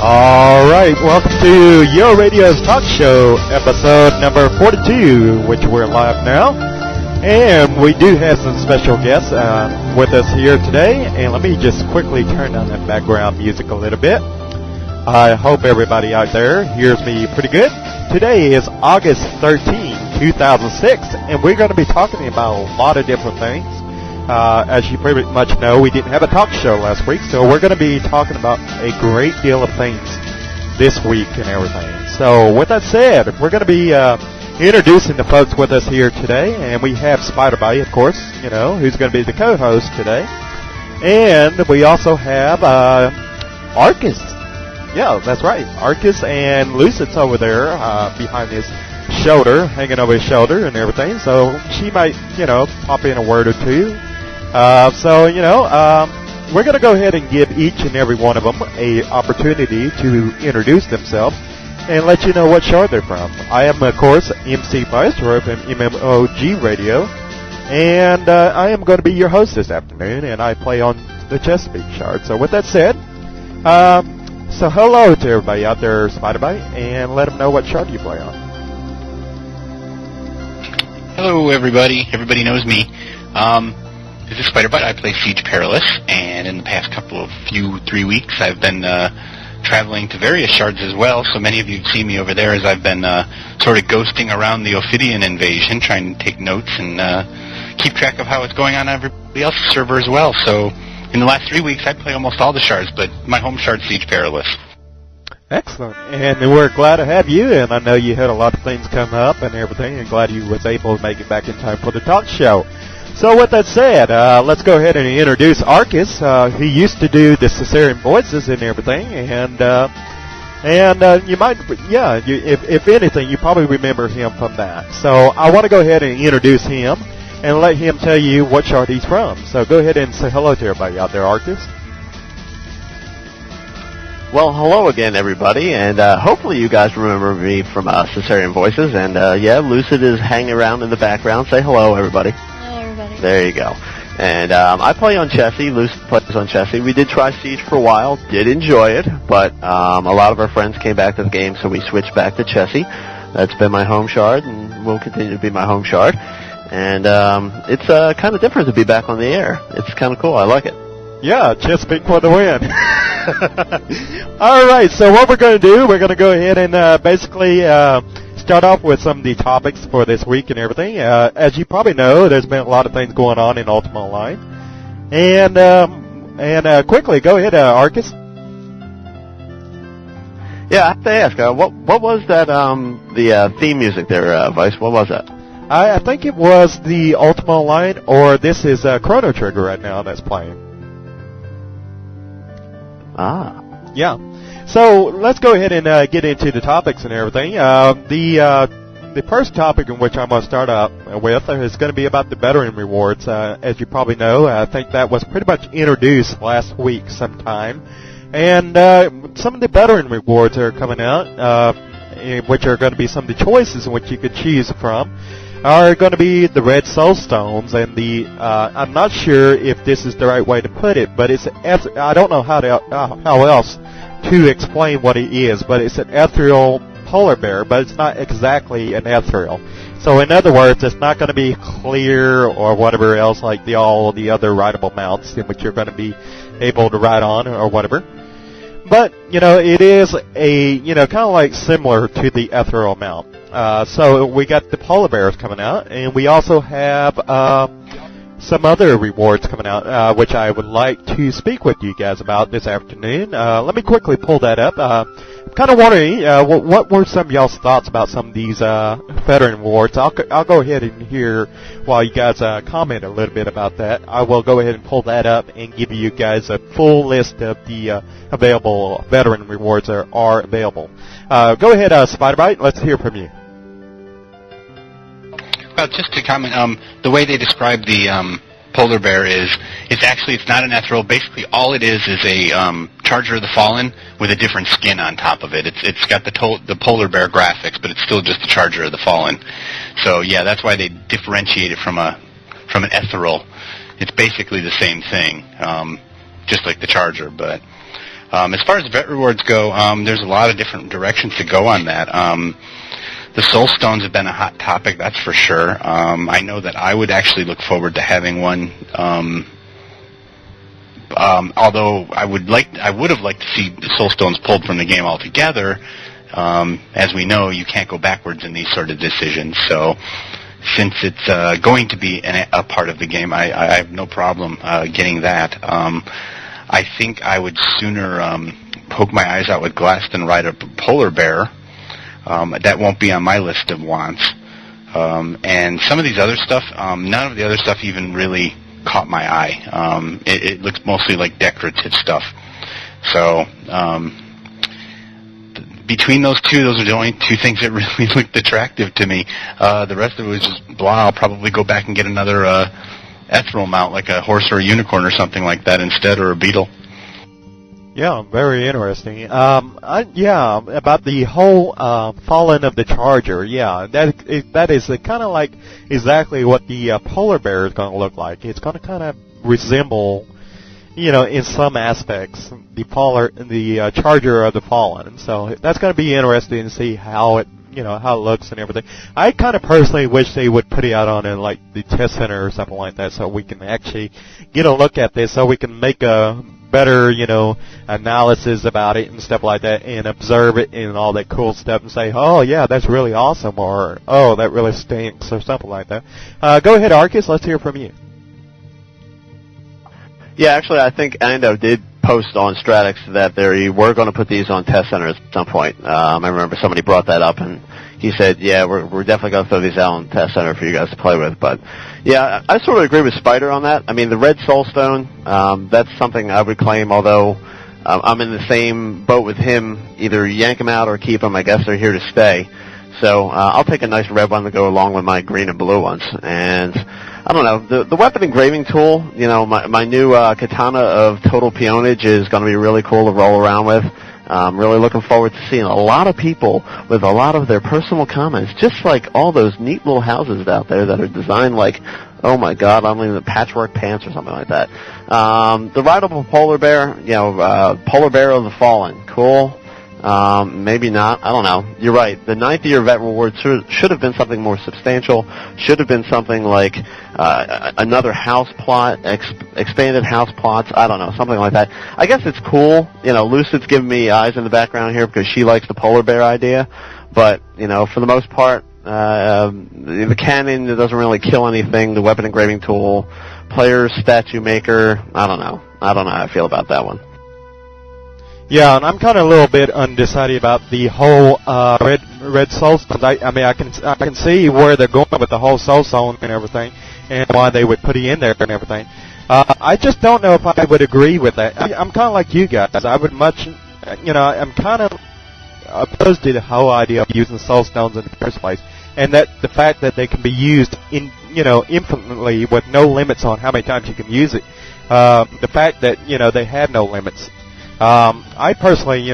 All right, welcome to UORadio's Talk Show, episode number 42, which we're live now. And we do have some special guests with us here today. And let me just quickly turn down that background music a little bit. I hope everybody out there hears me pretty good. Today is August 13, 2006, and we're going to be talking about a lot of different things. As you pretty much know, we didn't have a talk show last week, so we're going to be talking about a great deal of things this week and everything. So with that said, we're going to be introducing the folks with us here today, and we have Spider-Bite, of course, you know, who's going to be the co-host today. And we also have Arcus. Yeah, that's right. Arcus and Lucid's over there behind his shoulder, hanging over his shoulder and everything. So she might, you know, pop in a word or two. We're going to go ahead and give each and every one of them a opportunity to introduce themselves and let you know what show they're from. I am, of course, MC Maestro from MMOG Radio, and I am going to be your host this afternoon, and I play on the Chesapeake chart. So with that said, so hello to everybody out there, Spider-Bite, and let them know what chart you play on. Hello, everybody. Everybody knows me. This is Spider-Bite. I play Siege Perilous, and in the past couple of 3 weeks, I've been traveling to various shards as well, so many of you have seen me over there as I've been sort of ghosting around the Ophidian invasion, trying to take notes and keep track of how it's going on everybody else's server as well. So in the last 3 weeks, I play almost all the shards, but my home shard is Siege Perilous. Excellent, and we're glad to have you, and I know you had a lot of things come up and everything, and glad you was able to make it back in time for the talk show. So with that said, let's go ahead and introduce Arcus. He used to do the Caesarean voices and everything, and you might, if anything, you probably remember him from that. So I want to go ahead and introduce him and let him tell you what shard he's from. So go ahead and say hello to everybody out there, Arcus. Well, hello again, everybody, and hopefully you guys remember me from Caesarean Voices, and Lucid is hanging around in the background. Say hello, everybody. Hello, everybody. There you go. And I play on Chessie. Lucid plays on Chessie. We did try Siege for a while, did enjoy it, but a lot of our friends came back to the game, so we switched back to Chessie. That's been my home shard, and will continue to be my home shard. And it's kind of different to be back on the air. It's kind of cool. I like it. Yeah, Chesapeake for the win. All right, so what we're going to do, we're going to go ahead and basically start off with some of the topics for this week and everything. As you probably know, there's been a lot of things going on in Ultima Online. And quickly, go ahead, Arcus. Yeah, I have to ask, what was that, the theme music there, Vice? What was that? I think it was the Ultima Online, or this is Chrono Trigger right now that's playing. Ah. Yeah. So let's go ahead and get into the topics and everything. The first topic in which I'm going to start up with is going to be about the veteran rewards. As you probably know, I think that was pretty much introduced last week sometime. And some of the veteran rewards are coming out, which are going to be some of the choices in which you could choose from, are going to be the red soul stones and the I'm not sure if this is the right way to put it, but it's I don't know how else to explain what it is, but it's an ethereal polar bear, but it's not exactly an ethereal. So in other words, it's not going to be clear or whatever else like all the other rideable mounts in which you're going to be able to ride on or whatever. But, you know, it is a, you know, kind of like similar to the ethereal mount. So we got the polar bears coming out, and we also have some other rewards coming out, which I would like to speak with you guys about this afternoon. Let me quickly pull that up. I'm kind of wondering, what were some of y'all's thoughts about some of these veteran rewards? I'll go ahead and hear while you guys comment a little bit about that. I will go ahead and pull that up and give you guys a full list of the available veteran rewards that are available. Go ahead, Spider-Bite. Let's hear from you. Well, just to comment, the way they describe the polar bear is, it's not an ethereal. Basically, all it is a Charger of the Fallen with a different skin on top of it. It's got the polar bear graphics, but it's still just the Charger of the Fallen. So yeah, that's why they differentiate it from an ethereal. It's basically the same thing, just like the Charger, but. As far as vet rewards go, there's a lot of different directions to go on that. The soul stones have been a hot topic, that's for sure. I know that I would actually look forward to having one. Although I would have liked to see the soul stones pulled from the game altogether. As we know, you can't go backwards in these sort of decisions. So, since it's going to be a part of the game, I have no problem getting that. I think I would sooner poke my eyes out with glass than ride a polar bear. That won't be on my list of wants. And some of these other stuff, none of the other stuff even really caught my eye. It looks mostly like decorative stuff. So, between those two, those are the only two things that really looked attractive to me. The rest of it was just blah. I'll probably go back and get another ethereal mount, like a horse or a unicorn or something like that instead, or a beetle. Yeah, very interesting. Yeah, about the whole falling of the charger. Yeah, that is kind of like exactly what the polar bear is going to look like. It's going to kind of resemble, in some aspects, the charger of the fallen. So that's going to be interesting to see how it looks and everything. I kind of personally wish they would put it out on like the test center or something like that, so we can actually get a look at this, so we can make a better, analysis about it and stuff like that, and observe it and all that cool stuff, and say, oh yeah, that's really awesome, or oh, that really stinks, or something like that. Go ahead, Arcus. Let's hear from you. Yeah, actually, I think Ando did post on Stratix that they were going to put these on test centers at some point. I remember somebody brought that up, and he said, yeah, we're definitely going to throw these out on the test center for you guys to play with. But, yeah, I sort of agree with Spider on that. I mean, the red soulstone, that's something I would claim, although I'm in the same boat with him. Either yank them out or keep them. I guess they're here to stay. So I'll take a nice red one to go along with my green and blue ones. And I don't know, the weapon engraving tool, my new katana of total peonage is going to be really cool to roll around with. I'm really looking forward to seeing a lot of people with a lot of their personal comments, just like all those neat little houses out there that are designed like, oh my god, I'm in the patchwork pants or something like that. The rideable polar bear, polar bear of the fallen, cool. Maybe not. I don't know. You're right. The 9th year vet reward should have been something more substantial. Should have been something like another house plot, expanded house plots. I don't know, something like that. I guess it's cool. Lucid's giving me eyes in the background here because she likes the polar bear idea. But for the most part, the cannon doesn't really kill anything. The weapon engraving tool, player statue maker. I don't know how I feel about that one. Yeah, and I'm kind of a little bit undecided about the whole red soulstones. I mean, I can see where they're going with the whole soulstone and everything, and why they would put it in there and everything. I just don't know if I would agree with that. I'm kind of like you guys. I would I'm kind of opposed to the whole idea of using soulstones in the first place, and that the fact that they can be used infinitely with no limits on how many times you can use it. The fact that they had no limits. I personally,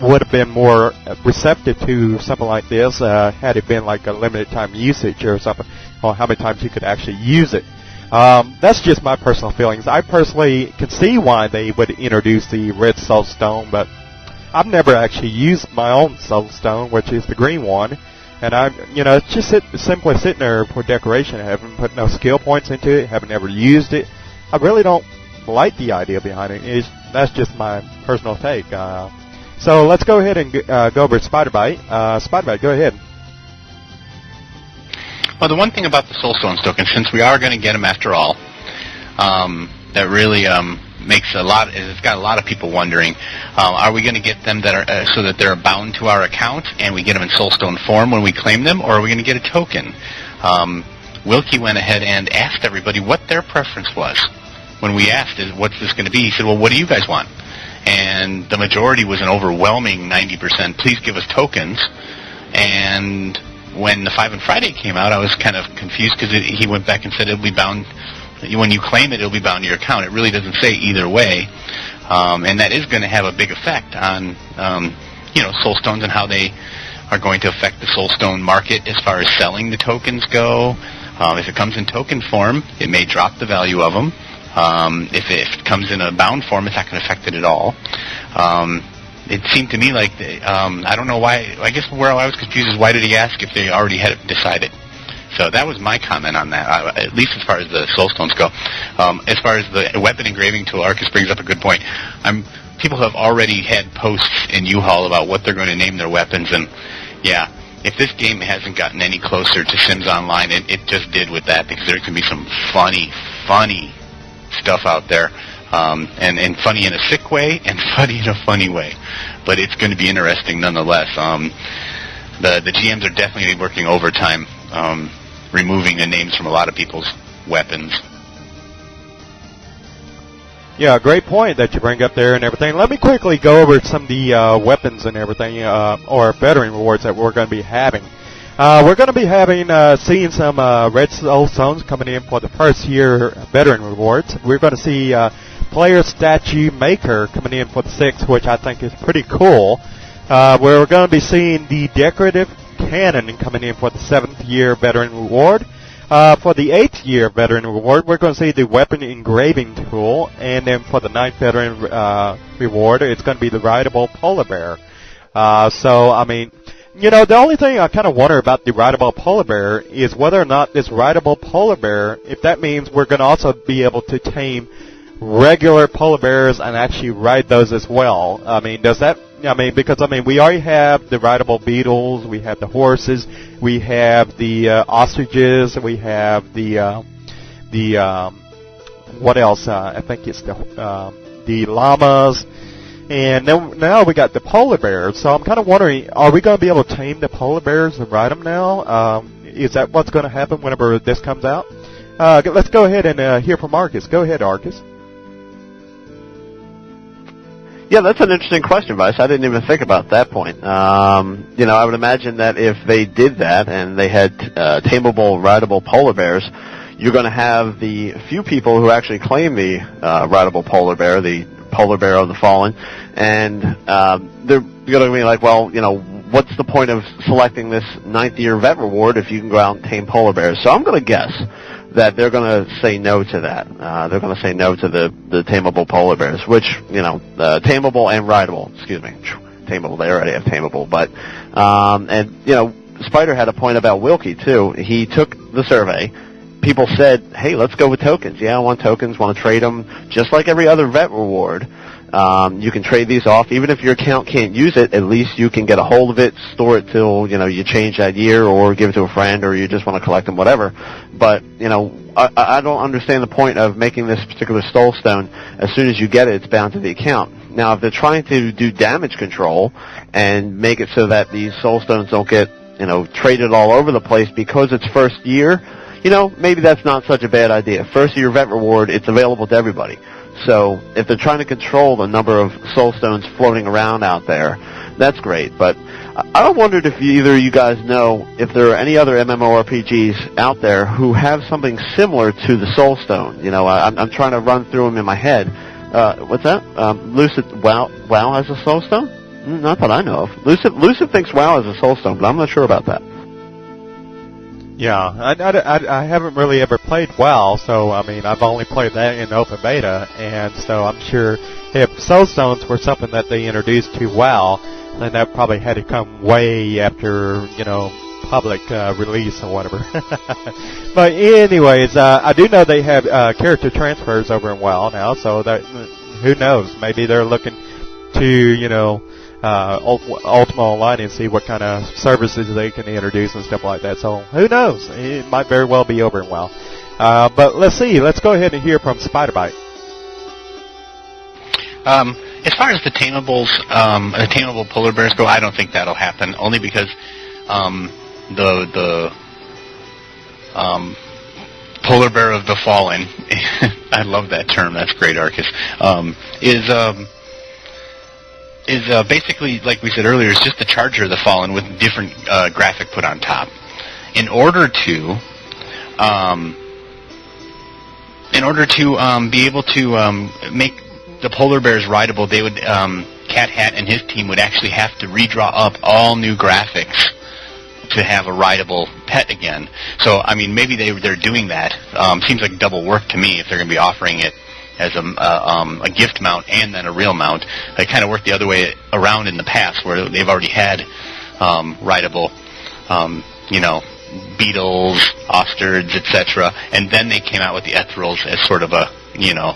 would have been more receptive to something like this had it been like a limited time usage or something, or how many times you could actually use it. That's just my personal feelings. I personally can see why they would introduce the red soulstone, but I've never actually used my own soulstone, which is the green one, and it's just simply sitting there for decoration. I haven't put no skill points into it, haven't ever used it. I really don't like the idea behind it. That's just my personal take. So let's go ahead and go over to Spiderbite. Spiderbite, go ahead. Well, the one thing about the Soulstones token, since we are going to get them after all, that really makes it's got a lot of people wondering, are we going to get them that are so that they're bound to our account and we get them in Soulstone form when we claim them, or are we going to get a token? Wilkie went ahead and asked everybody what their preference was. When we asked, what's this going to be, he said, well, what do you guys want? And the majority was an overwhelming 90%, please give us tokens. And when the 5 and Friday came out, I was kind of confused because he went back and said it'll be bound, when you claim it, it'll be bound to your account. It really doesn't say either way. And that is going to have a big effect on, Soulstones and how they are going to affect the Soulstone market as far as selling the tokens go. If it comes in token form, it may drop the value of them. If it comes in a bound form, it's not going to affect it at all. It seemed to me like, I don't know why, I guess where I was confused is why did he ask if they already had it decided? So that was my comment on that, at least as far as the Soulstones go. As far as the weapon engraving tool, Arcus brings up a good point. People have already had posts in U-Haul about what they're going to name their weapons, and yeah, if this game hasn't gotten any closer to Sims Online, it just did with that, because there can be some funny stuff out there, and funny in a sick way, and funny in a funny way. But it's going to be interesting nonetheless. The GMs are definitely working overtime, removing the names from a lot of people's weapons. Yeah, great point that you bring up there and everything. Let me quickly go over some of the weapons and everything, or veteran rewards that we're going to be having. We're going to be having, seeing some red Soulstones coming in for the first year veteran rewards. We're going to see player statue maker coming in for the 6th, which I think is pretty cool. We're going to be seeing the decorative cannon coming in for the 7th year veteran reward. For the 8th year veteran reward, we're going to see the weapon engraving tool, and then for the 9th veteran reward, it's going to be the rideable polar bear. So, I mean, you know, the only thing I kind of wonder about the rideable polar bear is whether or not this rideable polar bear, if that means we're going to also be able to tame regular polar bears and actually ride those as well. I mean, does that, I mean, because, I mean, we already have the rideable beetles, we have the horses, we have the ostriches, we have the what else? I think it's the llamas, and then now we got the polar bears. So I'm kind of wondering, are we going to be able to tame the polar bears and ride them now? Is that what's going to happen whenever this comes out? Let's go ahead and hear from Arcus. Go ahead, Arcus. Yeah, that's an interesting question, Vice. I didn't even think about that point. You know, I would imagine that if they did that and they had tameable, rideable polar bears, you're going to have the few people who actually claim the rideable polar bear, the polar bear of the fallen, and they're going to be like, well, you know, what's the point of selecting this 9th year vet reward if you can go out and tame polar bears? So I'm going to guess that they're going to say no to that. They're going to say no to the tameable polar bears, which, you know, tameable and rideable, excuse me. Tameable, they already have tameable, but, and, you know, Spider had a point about Wilkie, too. He took the survey. People said, hey, let's go with tokens. Yeah, I want tokens, want to trade them, just like every other vet reward. You can trade these off. Even if your account can't use it, at least you can get a hold of it, store it till, you know, you change that year, or give it to a friend, or you just want to collect them, whatever. But, you know, I don't understand the point of making this particular Soulstone. As soon as you get it, it's bound to the account. Now, if they're trying to do damage control and make it so that these Soulstones don't get, you know, traded all over the place because it's first year, you know, maybe that's not such a bad idea. First year vet reward, it's available to everybody. So if they're trying to control the number of Soulstones floating around out there, that's great. But I wondered if either of you guys know if there are any other MMORPGs out there who have something similar to the Soulstone. You know, I'm trying to run through them in my head. What's that? Lucid WoW has a Soulstone? Not that I know of. Lucid thinks WoW has a Soulstone, but I'm not sure about that. Yeah, I haven't really ever played WoW, so, I mean, I've only played that in open beta, and so I'm sure if Soulstones were something that they introduced to WoW, then that probably had to come way after, you know, public release or whatever. But anyways, I do know they have character transfers over in WoW now, so that, who knows, maybe they're looking to, you know, Ultima Online and see what kind of services they can introduce and stuff like that. So who knows? It might very well be over in WoW. But let's see. Let's go ahead and hear from Spiderbite. As far as the tameable polar bears go, I don't think that'll happen. Only because the polar bear of the fallen, I love that term. That's great, Arcus. Is basically, like we said earlier, is just the charger of the fallen with different graphic put on top. In order to be able to make the polar bears rideable, they would Cat Hat and his team would actually have to redraw up all new graphics to have a rideable pet again. So, I mean, maybe they're doing that. Seems like double work to me if they're going to be offering it as a gift mount and then a real mount. They kind of worked the other way around in the past, where they've already had rideable, beetles, ostards, etc., and then they came out with the Ethrils as sort of a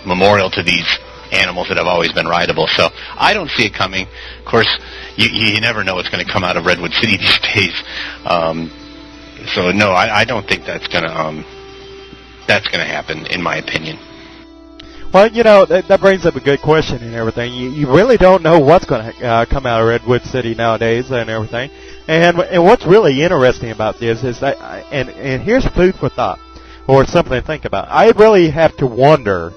memorial to these animals that have always been rideable. So I don't see it coming. Of course, you never know what's going to come out of Redwood City these days. So no, I don't think that's going to happen, in my opinion. Well, that brings up a good question and everything. You really don't know what's going to come out of Redwood City nowadays and everything. And what's really interesting about this is that, and here's food for thought, or something to think about. I really have to wonder,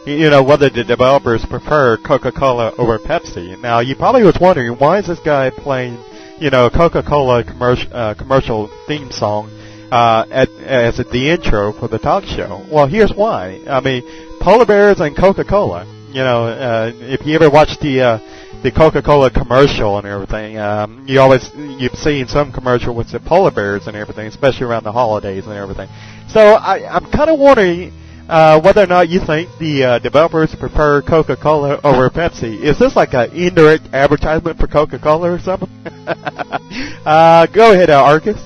whether the developers prefer Coca-Cola over Pepsi. Now, you probably was wondering, why is this guy playing, Coca-Cola commercial theme song as the intro for the talk show? Well, here's why. I mean, polar bears and Coca-Cola. If you ever watch the Coca-Cola commercial and everything, you've seen some commercial with the polar bears and everything, especially around the holidays and everything. So I'm kind of wondering whether or not you think the developers prefer Coca-Cola over Pepsi. Is this like an indirect advertisement for Coca-Cola or something? Go ahead, Arcus.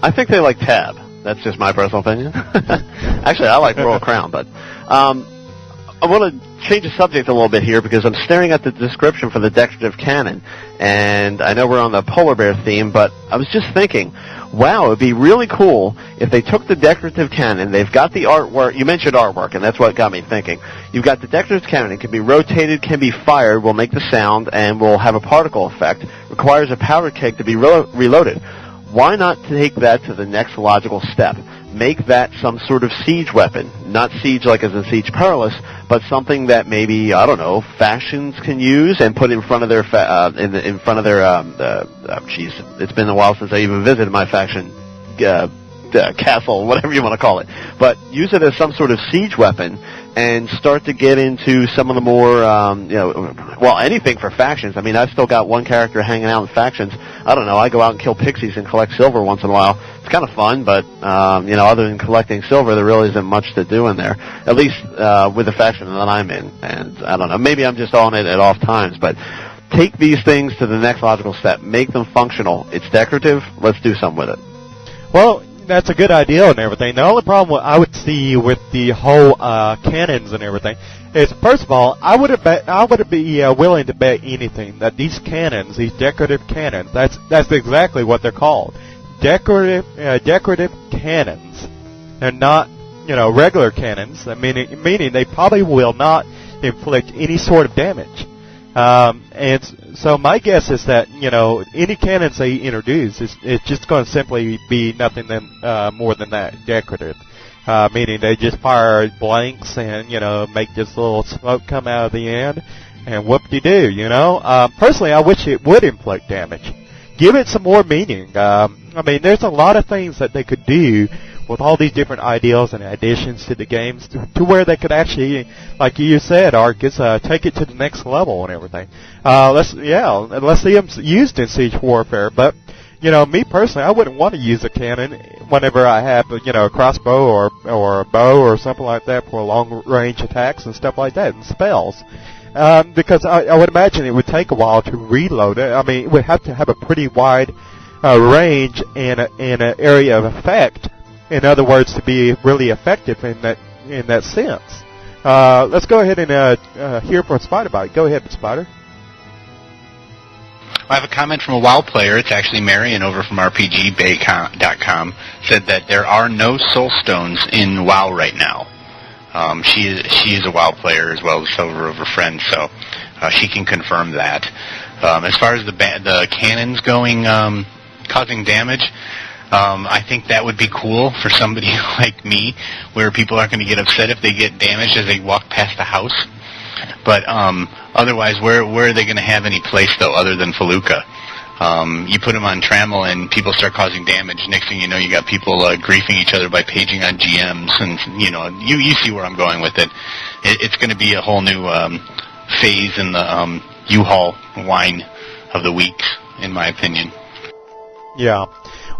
I think they like Tab. That's just my personal opinion. Actually, I like Royal Crown, but I want to change the subject a little bit here because I'm staring at the description for the decorative cannon, and I know we're on the polar bear theme, but I was just thinking, wow, it would be really cool if they took the decorative cannon, they've got the artwork, you mentioned artwork, and that's what got me thinking. You've got the decorative cannon, it can be rotated, can be fired, will make the sound, and will have a particle effect, requires a powder keg to be reloaded. Why not take that to the next logical step? Make that some sort of siege weapon. Not siege like as in Siege Perilous, but something that maybe, I don't know, factions can use and put in front of their, it's been a while since I even visited my faction, castle, whatever you want to call it. But use it as some sort of siege weapon and start to get into some of the more, anything for factions. I mean, I've still got one character hanging out in factions. I don't know, I go out and kill pixies and collect silver once in a while. It's kind of fun, but, other than collecting silver, there really isn't much to do in there, at least with the faction that I'm in. And I don't know, maybe I'm just on it at off times, but take these things to the next logical step. Make them functional. It's decorative. Let's do something with it. Well, that's a good idea and everything. The only problem I would see with the whole cannons and everything is, first of all, I would be willing to bet anything that these cannons, these decorative cannons, that's exactly what they're called, decorative cannons, and not regular cannons. Meaning they probably will not inflict any sort of damage. And so my guess is that, any cannons they introduce it's just going to simply be nothing more than that, decorative. Meaning they just fire blanks and, make this little smoke come out of the end and whoop-de-doo, Personally, I wish it would inflict damage. Give it some more meaning. There's a lot of things that they could do with all these different ideals and additions to the games to where they could actually, like you said, Arcus, take it to the next level and everything. Let's see them used in Siege Warfare. But, me personally, I wouldn't want to use a cannon whenever I have, a crossbow or a bow or something like that for long-range attacks and stuff like that, and spells. Because I would imagine it would take a while to reload it. It would have to have a pretty wide range and an area of effect. In other words, to be really effective in that sense. Let's go ahead and hear from Spider-Bite. Go ahead, Spider. I have a comment from a WoW player. It's actually Marion over from RPGBay.com. Said that there are no soul stones in WoW right now. She is a WoW player as well as several of her friends, so she can confirm that. As far as the cannons going, causing damage, I think that would be cool for somebody like me, where people aren't going to get upset if they get damaged as they walk past the house. But otherwise, where are they going to have any place, though, other than Feluca? You put them on Trammel and people start causing damage. Next thing you know, you got people griefing each other by paging on GMs. And, you see where I'm going with it. It's going to be a whole new phase in the U-Haul wine of the weeks, in my opinion. Yeah.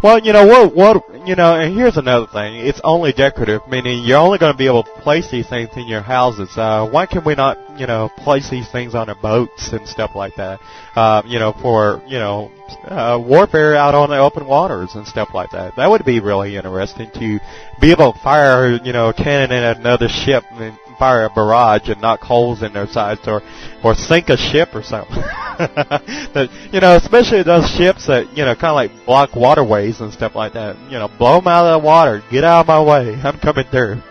Well, and here's another thing. It's only decorative, meaning you're only going to be able to place these things in your houses. Why can we not, place these things on our boats and stuff like that? For, warfare out on the open waters and stuff like that. That would be really interesting to be able to fire, a cannon at another ship and fire a barrage and knock holes in their sides or sink a ship or something. Especially those ships that, kind of like block waterways and stuff like that. Blow them out of the water. Get out of my way. I'm coming through.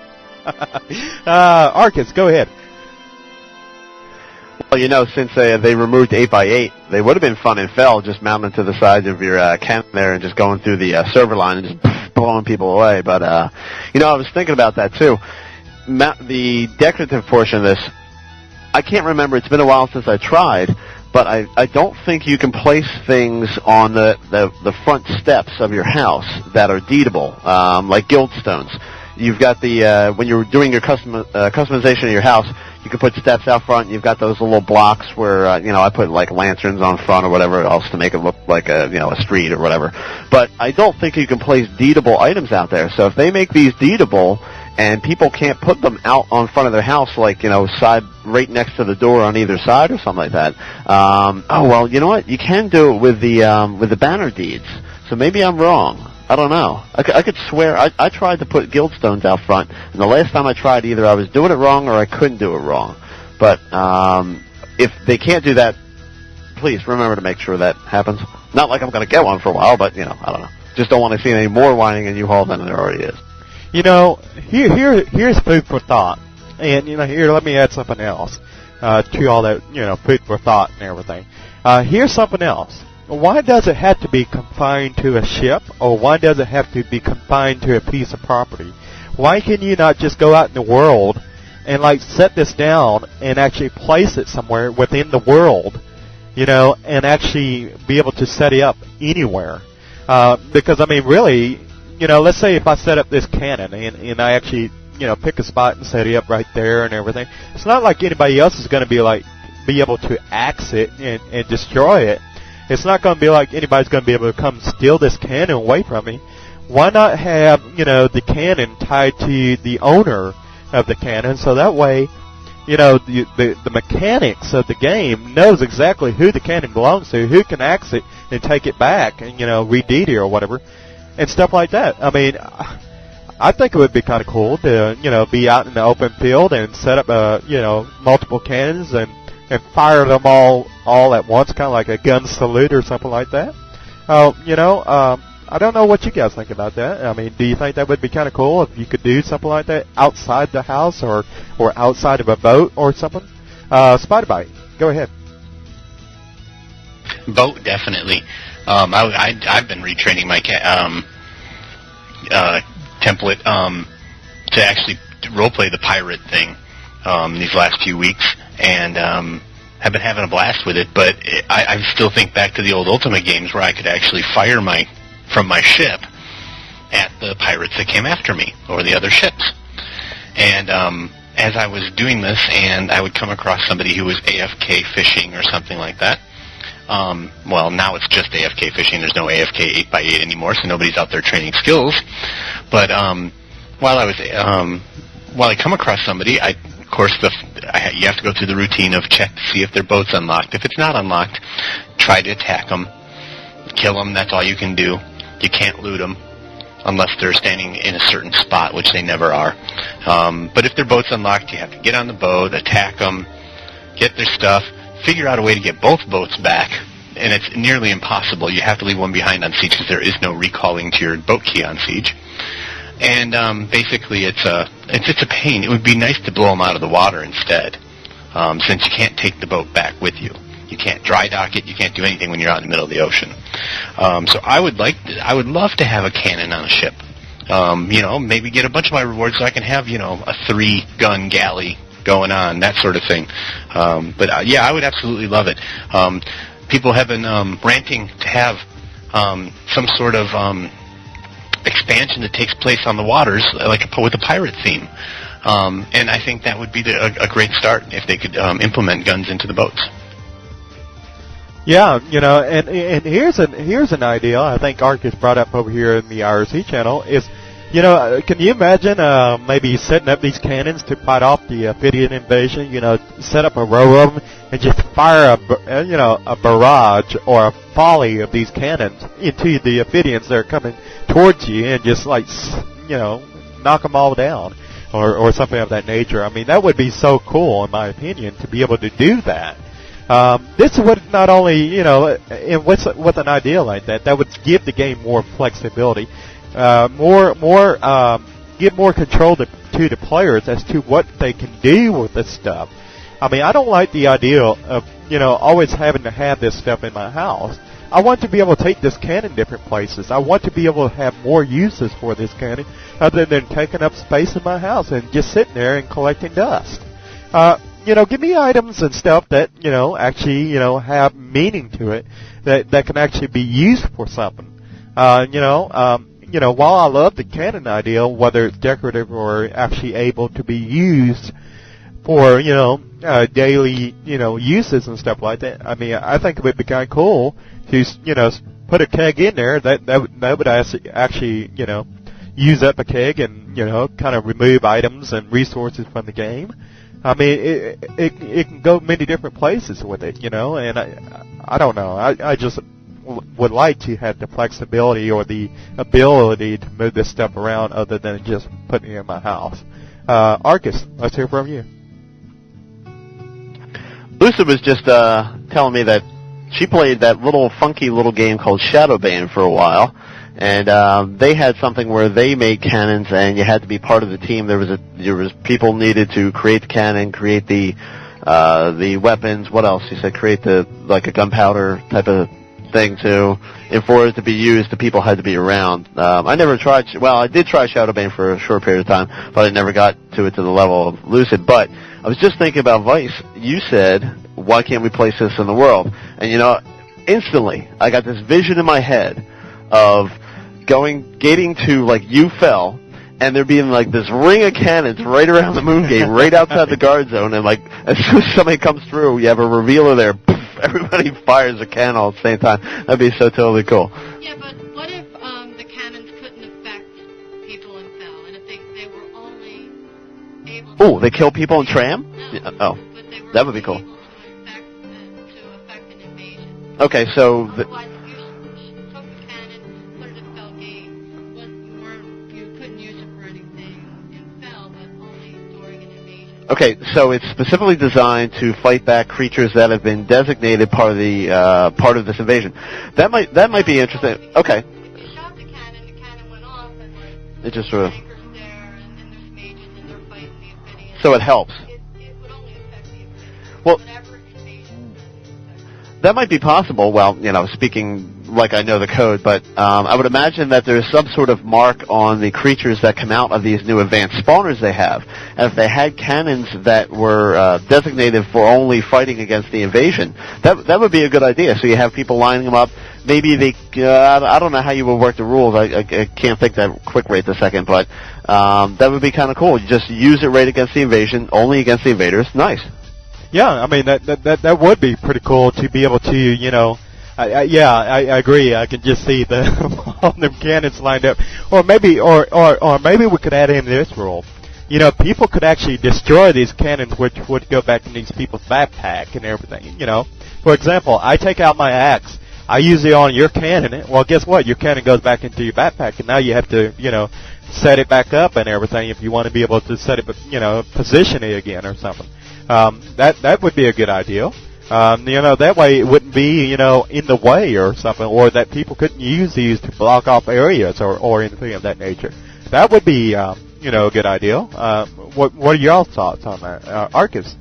Arcus, go ahead. Well, since they removed 8x8, they would have been fun and fell just mounting to the side of your cannon there and just going through the server line and just blowing people away. But, I was thinking about that too. The decorative portion of this, I can't remember. It's been a while since I tried, but I don't think you can place things on the front steps of your house that are deedable, like guildstones. You've got when you're doing your customization of your house, you can put steps out front. You've got those little blocks where, I put like lanterns on front or whatever else to make it look like a street or whatever. But I don't think you can place deedable items out there. So if they make these deedable and people can't put them out on front of their house, like, side right next to the door on either side or something like that. You know what? You can do it with the banner deeds. So maybe I'm wrong. I don't know. I could swear I tried to put guildstones out front, and the last time I tried, either I was doing it wrong or I couldn't do it wrong. But if they can't do that, please remember to make sure that happens. Not like I'm going to get one for a while, but, I don't know. Just don't want to see any more whining in U-Haul than there already is. Here's food for thought. And, here, let me add something else to all that, food for thought and everything. Here's something else. Why does it have to be confined to a ship, or why does it have to be confined to a piece of property? Why can you not just go out in the world and, set this down and actually place it somewhere within the world, and actually be able to set it up anywhere? Because, really, let's say if I set up this cannon and I actually, pick a spot and set it up right there and everything, it's not like anybody else is going to be able to axe it and destroy it. It's not going to be like anybody's going to be able to come steal this cannon away from me. Why not have, the cannon tied to the owner of the cannon, so that way, the mechanics of the game knows exactly who the cannon belongs to, who can axe it and take it back and, redeed it or whatever, and stuff like that. I think it would be kind of cool to, be out in the open field and set up, multiple cannons and fire them all at once, kind of like a gun salute or something like that. I don't know what you guys think about that. Do you think that would be kind of cool if you could do something like that outside the house or outside of a boat or something? Spider-Bite, go ahead. Boat, definitely. I've been retraining my template to actually roleplay the pirate thing these last few weeks, and have been having a blast with it. But I still think back to the old Ultimate games where I could actually fire from my ship at the pirates that came after me, or the other ships. And as I was doing this, and I would come across somebody who was AFK fishing or something like that. Now it's just AFK fishing. There's no AFK 8x8 anymore, so nobody's out there training skills. But while I come across somebody, of course, you have to go through the routine of check to see if their boat's unlocked. If it's not unlocked, try to attack them, kill them. That's all you can do. You can't loot them unless they're standing in a certain spot, which they never are. But if their boat's unlocked, you have to get on the boat, attack them, get their stuff, figure out a way to get both boats back, and it's nearly impossible. You have to leave one behind on siege because there is no recalling to your boat key on siege. And basically, it's a pain. It would be nice to blow them out of the water instead, since you can't take the boat back with you. You can't dry dock it. You can't do anything when you're out in the middle of the ocean. So I would love to have a cannon on a ship. Maybe get a bunch of my rewards so I can have a 3-gun galley going on, that sort of thing. But I would absolutely love it. People have been ranting to have some sort of expansion that takes place on the waters, like with a pirate theme. And I think that would be a great start if they could implement guns into the boats. Yeah, and here's an idea I think Arcus brought up over here in the IRC channel is, can you imagine maybe setting up these cannons to fight off the Ophidian invasion? Set up a row of them and just fire a barrage or a volley of these cannons into the Ophidians that are coming towards you, and just knock them all down, or something of that nature. I mean, that would be so cool, in my opinion, to be able to do that. This would not only, and with an idea like that would give the game more flexibility, give more control to the players as to what they can do with this stuff. I mean, I don't like the idea of, always having to have this stuff in my house. I want to be able to take this cannon different places. I want to be able to have more uses for this cannon other than taking up space in my house and just sitting there and collecting dust. Give me items and stuff that, actually, have meaning to it, that can actually be used for something. While I love the cannon idea, whether it's decorative or actually able to be used for, daily, uses and stuff like that, I mean, I think it would be kind of cool to, put a keg in there that would actually, use up a keg and, kind of remove items and resources from the game. I mean, it can go many different places with it, and I don't know. I just would like to have the flexibility or the ability to move this stuff around other than just putting it in my house. Arcus, let's hear from you. Lucy was just telling me that she played that funky little game called Shadowbane for a while. And they had something where they made cannons, and you had to be part of the team. There was people needed to create the cannon, create the weapons. What else? He said create a gunpowder type of thing too. And for it to be used, the people had to be around. I never tried. Well, I did try Shadowbane for a short period of time, but I never got to it to the level of Lucid. But I was just thinking about Vice. You said, why can't we place this in the world? And instantly I got this vision in my head of getting to UFell, and there being this ring of cannons right around the moon gate, right outside the guard zone, and as soon as somebody comes through, you have a revealer there, poof, everybody fires a cannon all at the same time. That'd be so totally cool. Yeah, but what if the cannons couldn't affect people in Fell, and if they were only able to... Oh, they kill people in Tram? No, Yeah, oh, but they were that would be cool. able to affect an invasion. Okay, so... Otherwise, if you took the cannon, put it in Fell Gate, you couldn't use it for anything in Fell, but only during an invasion. Okay, so it's specifically designed to fight back creatures that have been designated part of this invasion. That might be interesting. Okay. If you shot the cannon went off, and It just sort of... tankers there, and then there's mages, and they're fighting the Ophidians. So it helps. It would only affect the Ophidians. Well, Whatever invasion affects. that might be possible. Well, speaking like I know the code, but I would imagine that there's some sort of mark on the creatures that come out of these new advanced spawners they have. And if they had cannons that were designated for only fighting against the invasion, that would be a good idea. So you have people lining them up. Maybe they, I don't know how you would work the rules. I can't think that quick right this second, but that would be kind of cool. You just use it right against the invasion, only against the invaders. Nice. Yeah, I mean that would be pretty cool to be able to, I agree. I can just see all them cannons lined up, or maybe we could add in this rule. People could actually destroy these cannons, which would go back in these people's backpack and everything. For example, I take out my axe, I use it on your cannon. Well, guess what? Your cannon goes back into your backpack, and now you have to, set it back up and everything if you want to be able to set it, position it again or something. That would be a good idea. That way it wouldn't be, in the way or something, or that people couldn't use these to block off areas or anything of that nature. That would be, a good idea. What are your thoughts on that, Arcus?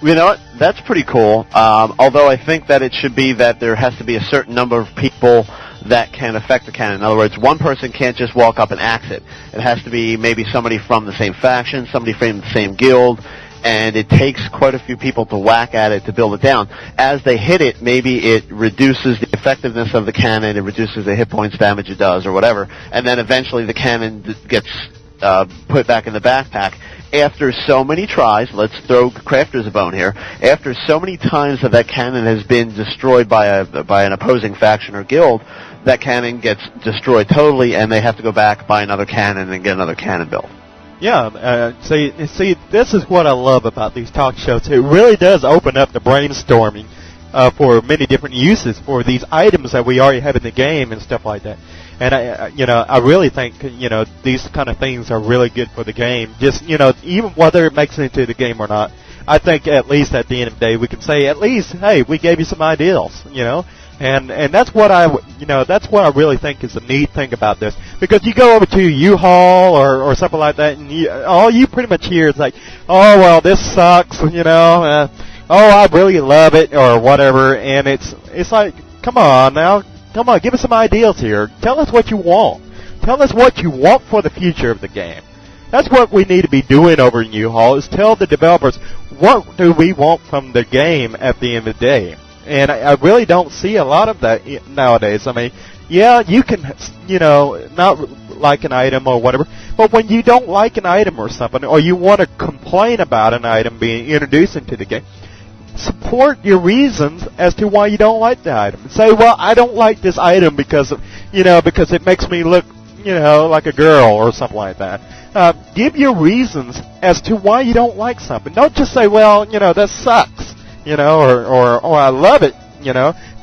You know what? That's pretty cool. Although I think that it should be that there has to be a certain number of people that can affect the cannon. In other words, one person can't just walk up and axe it. It has to be maybe somebody from the same faction, somebody from the same guild, and it takes quite a few people to whack at it to build it down. As they hit it, maybe it reduces the effectiveness of the cannon, it reduces the hit points damage it does or whatever, and then eventually the cannon gets put back in the backpack, after so many tries, let's throw crafters a bone here, after so many times that cannon has been destroyed by an opposing faction or guild, that cannon gets destroyed totally, and they have to go back, buy another cannon, and get another cannon built. Yeah, see, this is what I love about these talk shows. It really does open up the brainstorming for many different uses for these items that we already have in the game and stuff like that. And I really think, these kind of things are really good for the game. Just, even whether it makes it into the game or not, I think at least at the end of the day we can say at least, hey, we gave you some ideas, And that's what that's what I really think is the neat thing about this. Because you go over to U-Haul or something like that, and all you pretty much hear is like, oh, well, this sucks, oh, I really love it, or whatever, and it's like, come on, give us some ideas here. Tell us what you want. Tell us what you want for the future of the game. That's what we need to be doing over in U-Haul, is tell the developers, what do we want from the game at the end of the day? And I really don't see a lot of that nowadays. I mean, yeah, you can, not like an item or whatever, but when you don't like an item or something, or you want to complain about an item being introduced into the game, support your reasons as to why you don't like the item. Say, well, I don't like this item because it makes me look, like a girl or something like that. Give your reasons as to why you don't like something. Don't just say, well, that sucks. Or I love it,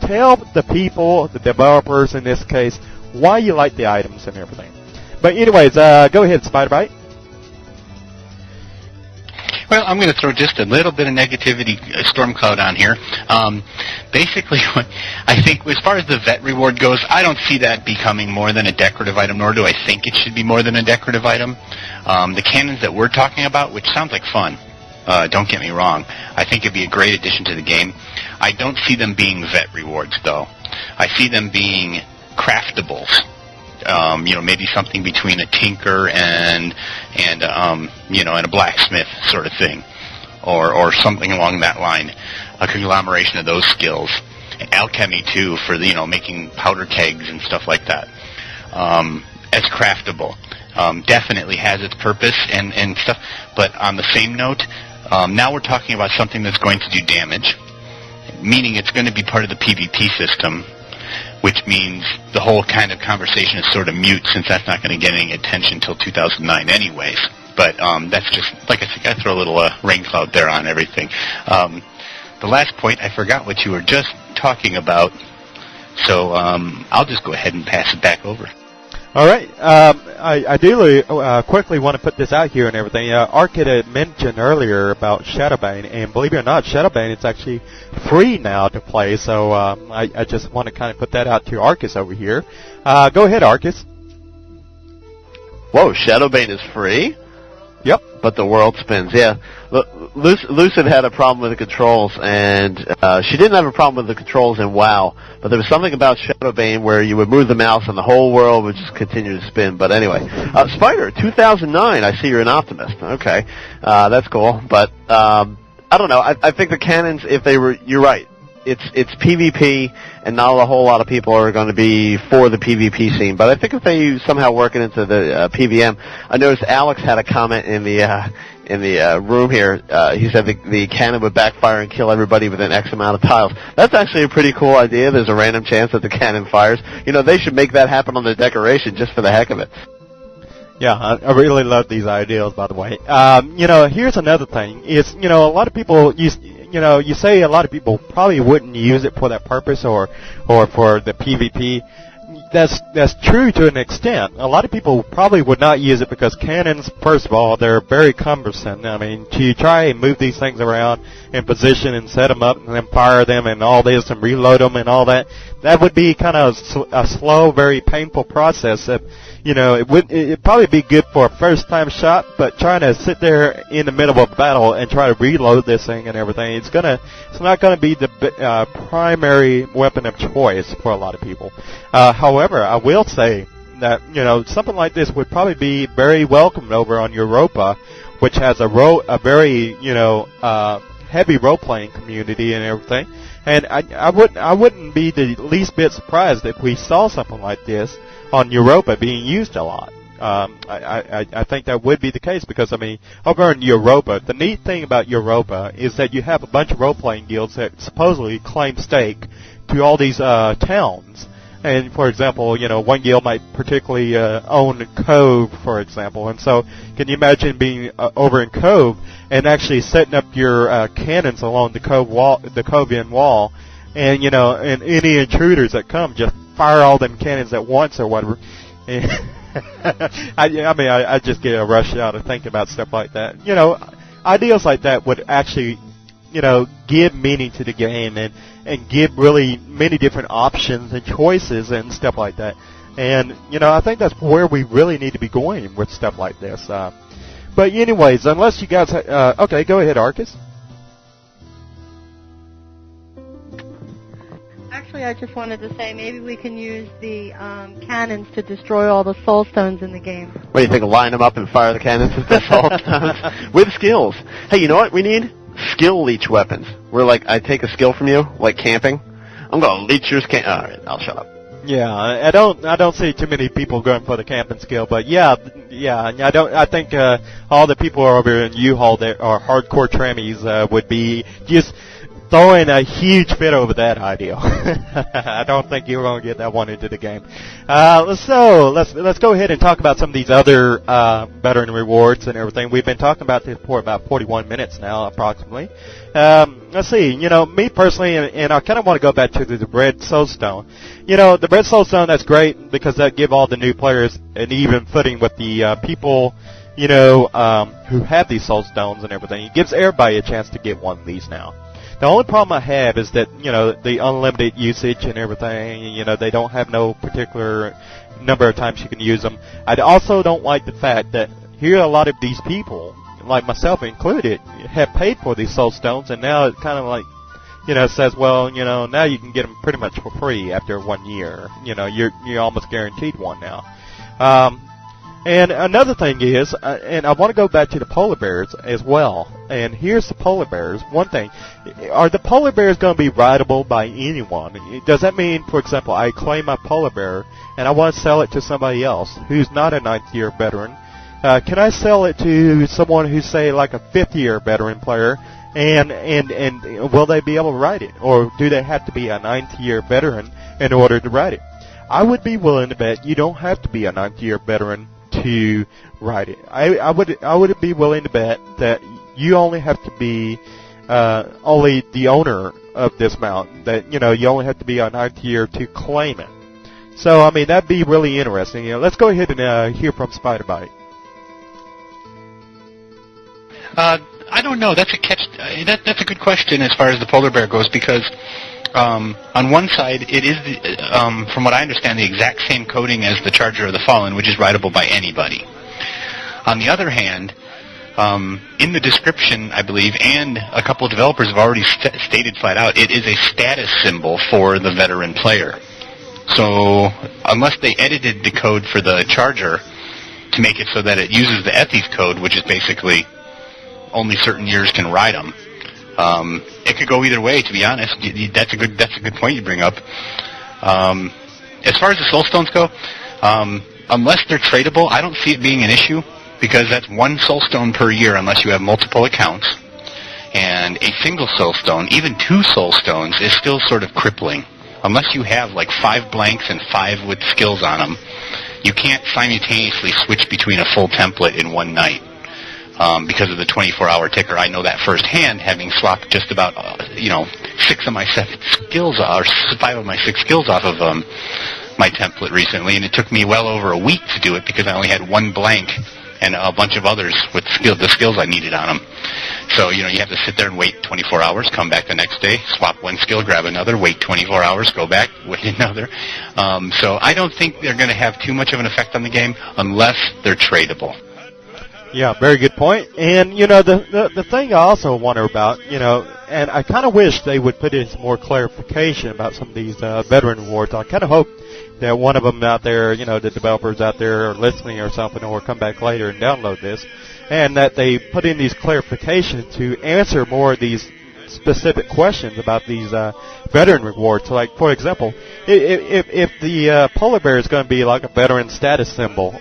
Tell the people, the developers in this case, why you like the items and everything. But anyways, go ahead, Spider-Bite. Well, I'm going to throw just a little bit of negativity, storm cloud on here. Basically, I think as far as the vet reward goes, I don't see that becoming more than a decorative item, nor do I think it should be more than a decorative item. The cannons that we're talking about, which sounds like fun, don't get me wrong, I think it'd be a great addition to the game. I don't see them being vet rewards, though. I see them being craftables. Maybe something between a tinker and a blacksmith sort of thing, or something along that line, a conglomeration of those skills. Alchemy too, for making powder kegs and stuff like that. As craftable, definitely has its purpose and stuff. But on the same note, now we're talking about something that's going to do damage, meaning it's going to be part of the PvP system, which means the whole kind of conversation is sort of mute, since that's not going to get any attention until 2009 anyways. But that's just, like I said, I throw a little rain cloud there on everything. The last point, I forgot what you were just talking about, so I'll just go ahead and pass it back over. All right. I do quickly want to put this out here and everything. Arcade had mentioned earlier about Shadowbane, and believe it or not, Shadowbane is actually free now to play, so I just want to kind of put that out to Arcus over here. Go ahead, Arcus. Whoa, Shadowbane is free? Yep. But the world spins, yeah. Lucid had a problem with the controls, and she didn't have a problem with the controls in WoW, but there was something about Shadowbane where you would move the mouse and the whole world would just continue to spin. But anyway, Spider, 2009, I see you're an optimist. Okay, that's cool. But I don't know. I think the cannons, you're right. It's PvP, and not a whole lot of people are going to be for the PvP scene. But I think if they somehow work it into the PvM, I noticed Alex had a comment in the room here. He said the cannon would backfire and kill everybody within X amount of tiles. That's actually a pretty cool idea. There's a random chance that the cannon fires. They should make that happen on the decoration just for the heck of it. Yeah, I really love these ideas, by the way. Here's another thing. Is, a lot of people you say a lot of people probably wouldn't use it for that purpose or for the PvP. That's true to an extent. A lot of people probably would not use it because cannons, first of all, they're very cumbersome. I mean, to try and move these things around in position and set them up and then fire them and all this and reload them and all that, that would be kind of a slow, very painful process. It'd probably be good for a first-time shot, but trying to sit there in the middle of a battle and try to reload this thing and everything, it's not gonna be the primary weapon of choice for a lot of people. However, I will say that something like this would probably be very welcomed over on Europa, which has a very heavy role-playing community and everything. And I wouldn't be the least bit surprised if we saw something like this on Europa being used a lot. I think that would be the case because, I mean, over in Europa, the neat thing about Europa is that you have a bunch of role-playing guilds that supposedly claim stake to all these towns. And, for example, you know, one guild might particularly own Cove, for example. And so can you imagine being over in Cove and actually setting up your cannons along the Cove wall, the Covian wall, and, you know, and any intruders that come, just fire all them cannons at once or whatever. I just get a rush out of thinking about stuff like that. You know, ideas like that would actually, you know, give meaning to the game and give really many different options and choices and stuff like that. And, you know, I think that's where we really need to be going with stuff like this. But anyways, unless you guys, okay, go ahead, Arcus. Actually, I just wanted to say maybe we can use the cannons to destroy all the soul stones in the game. What do you think? Line them up and fire the cannons with the soul stones with skills. Hey, you know what we need? Skill leech weapons. Where, like, I take a skill from you, like camping. I'm gonna leech your can. All right, I'll shut up. Yeah, I don't see too many people going for the camping skill, but yeah, I think all the people over in U-Haul that are hardcore trammies would be just throwing a huge fit over that idea. I don't think you're going to get that one into the game. So let's go ahead and talk about some of these other veteran rewards and everything. We've been talking about this for about 41 minutes now, approximately. Let's see. You know, me personally, and I kind of want to go back to the Red Soulstone. You know, the Red Soulstone, that's great because that give all the new players an even footing with the people, you know, who have these Soulstones and everything. It gives everybody a chance to get one of these now. The only problem I have is that, you know, the unlimited usage and everything, you know, they don't have no particular number of times you can use them. I also don't like the fact that here a lot of these people, like myself included, have paid for these soul stones, and now it kind of like, you know, says, well, you know, now you can get them pretty much for free after 1 year. You know, you're almost guaranteed one now. And another thing is, and I want to go back to the polar bears as well. And here's the polar bears. One thing, are the polar bears going to be rideable by anyone? Does that mean, for example, I claim my polar bear and I want to sell it to somebody else who's not a 9th-year veteran? Can I sell it to someone who's, say, like a 5th-year veteran player? And will they be able to ride it? Or do they have to be a 9th-year veteran in order to ride it? I would be willing to bet you don't have to be a 9th-year veteran to ride it. I would be willing to bet that you only have to be only the owner of this mount. That, you know, you only have to be a 9th year to claim it. So I mean, that'd be really interesting. You know, let's go ahead and hear from Spiderbite. I don't know. That's a that's a good question as far as the polar bear goes, because on one side, it is, from what I understand, the exact same coding as the Charger of the Fallen, which is writable by anybody. On the other hand, in the description, I believe, and a couple of developers have already stated flat out, it is a status symbol for the veteran player. So unless they edited the code for the Charger to make it so that it uses the Ethies code, which is basically only certain years can ride them, it could go either way, to be honest. That's a good point you bring up. As far as the soulstones go, unless they're tradable, I don't see it being an issue, because that's one soulstone per year unless you have multiple accounts. And a single soulstone, even 2 soulstones, is still sort of crippling. Unless you have like 5 blanks and 5 with skills on them, you can't simultaneously switch between a full template in one night. Because of the 24-hour ticker. I know that firsthand, having swapped just about, 6 of my 7 skills, or 5 of my 6 skills off of my template recently, and it took me well over a week to do it because I only had 1 blank and a bunch of others with the skills I needed on them. So, you have to sit there and wait 24 hours, come back the next day, swap 1 skill, grab another, wait 24 hours, go back, wait another. So I don't think they're going to have too much of an effect on the game unless they're tradable. Yeah, very good point. And, the thing I also wonder about, and I kind of wish they would put in some more clarification about some of these veteran awards. I kind of hope that one of them out there, the developers out there are listening or something, or come back later and download this, and that they put in these clarifications to answer more of these specific questions about these veteran rewards. So, like, for example, if the polar bear is going to be like a veteran status symbol,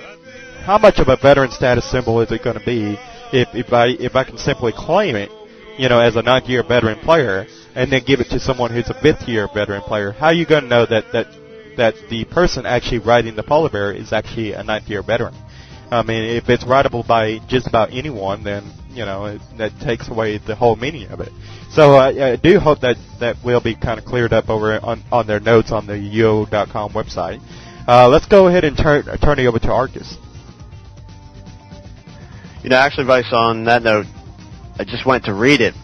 how much of a veteran status symbol is it going to be if I can simply claim it, as a 9th-year veteran player, and then give it to someone who's a 5th-year veteran player? How are you going to know that the person actually riding the polar bear is actually a 9th-year veteran? I mean, if it's rideable by just about anyone, then that takes away the whole meaning of it. So I do hope that will be kind of cleared up over on their notes on the UO.com website. Let's go ahead and turn it over to Arcus. Actually, Vice, on that note, I just went to read it,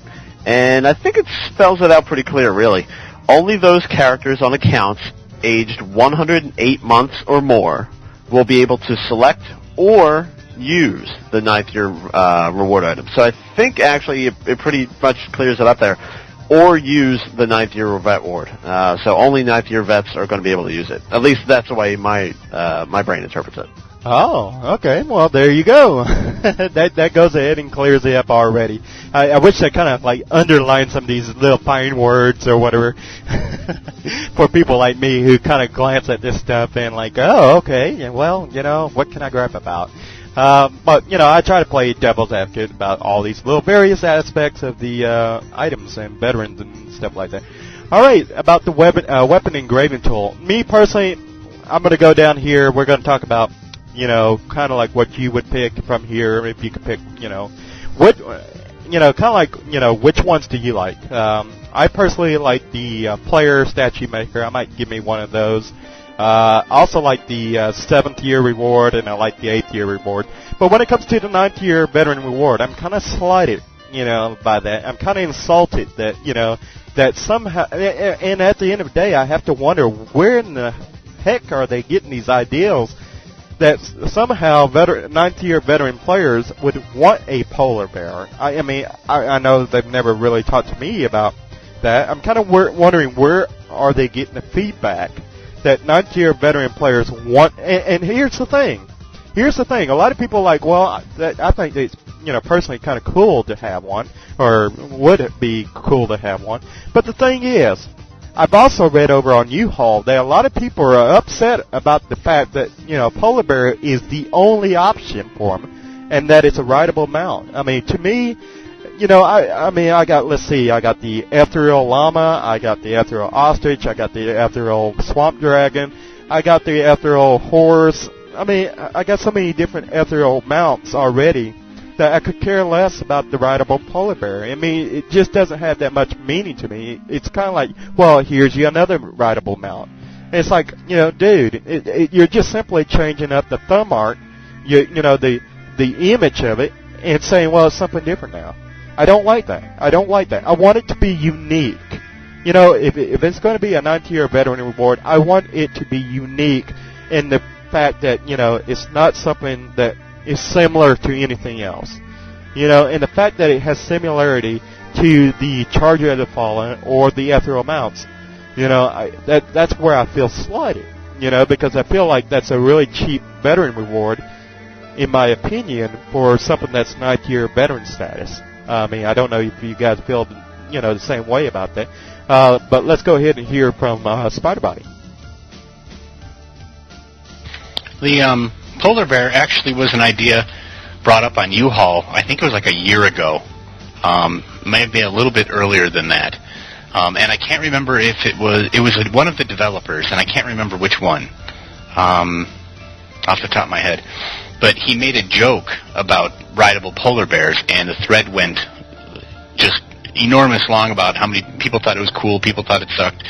and I think it spells it out pretty clear, really. Only those characters on accounts aged 108 months or more will be able to select or use the 9th-year reward item. So I think, actually, it pretty much clears it up there. Or use the 9th-year reward. So only 9th-year vets are going to be able to use it. At least that's the way my brain interprets it. Oh, okay. Well, there you go. that goes ahead and clears it up already. I wish they kind of underlined some of these little fine words or whatever for people like me who kind of glance at this stuff and oh, okay. Well, what can I gripe about? But I try to play devil's advocate about all these little various aspects of the items and veterans and stuff like that. All right, about the weapon engraving tool. Me personally, I'm going to go down here. We're going to talk about kind of like what you would pick from here, if you could pick, what, kind of like, which ones do you like? I personally like the player statue maker. I might give me one of those. Also like the 7th-year reward, and I like the 8th-year reward. But when it comes to the 9th-year veteran reward, I'm kind of slighted, by that. I'm kind of insulted that, that somehow, and at the end of the day, I have to wonder where in the heck are they getting these ideals that somehow 9th-year veteran players would want a polar bear. I mean, I know they've never really talked to me about that. I'm kind of wondering where are they getting the feedback that 9th-year veteran players want. And here's the thing. A lot of people are like, well, I think it's, personally kind of cool to have one, or would it be cool to have one. But the thing is, I've also read over on U-Haul that a lot of people are upset about the fact that, polar bear is the only option for them, and that it's a rideable mount. I mean, to me, I got the ethereal llama, I got the ethereal ostrich, I got the ethereal swamp dragon, I got the ethereal horse. I mean, I got so many different ethereal mounts already that I could care less about the rideable polar bear. I mean, it just doesn't have that much meaning to me. It's kind of like, well, here's you another rideable mount. And it's like, dude, you're just simply changing up the thumb art, the image of it, and saying, well, it's something different now. I don't like that. I want it to be unique. If it's going to be a 9th-year veteran reward, I want it to be unique in the fact that, it's not something that is similar to anything else. And the fact that it has similarity to the Charger of the Fallen or the Ethereal Mounts, that's where I feel slighted, because I feel like that's a really cheap veteran reward, in my opinion, for something that's 9th-year veteran status. I mean, I don't know if you guys feel, the same way about that. But let's go ahead and hear from Spider Body. The polar bear actually was an idea brought up on U-Haul. I think it was like a year ago. May have been a little bit earlier than that. And I can't remember if it was one of the developers, and I can't remember which one off the top of my head. But he made a joke about rideable polar bears, and the thread went just enormous long about how many people thought it was cool, people thought it sucked.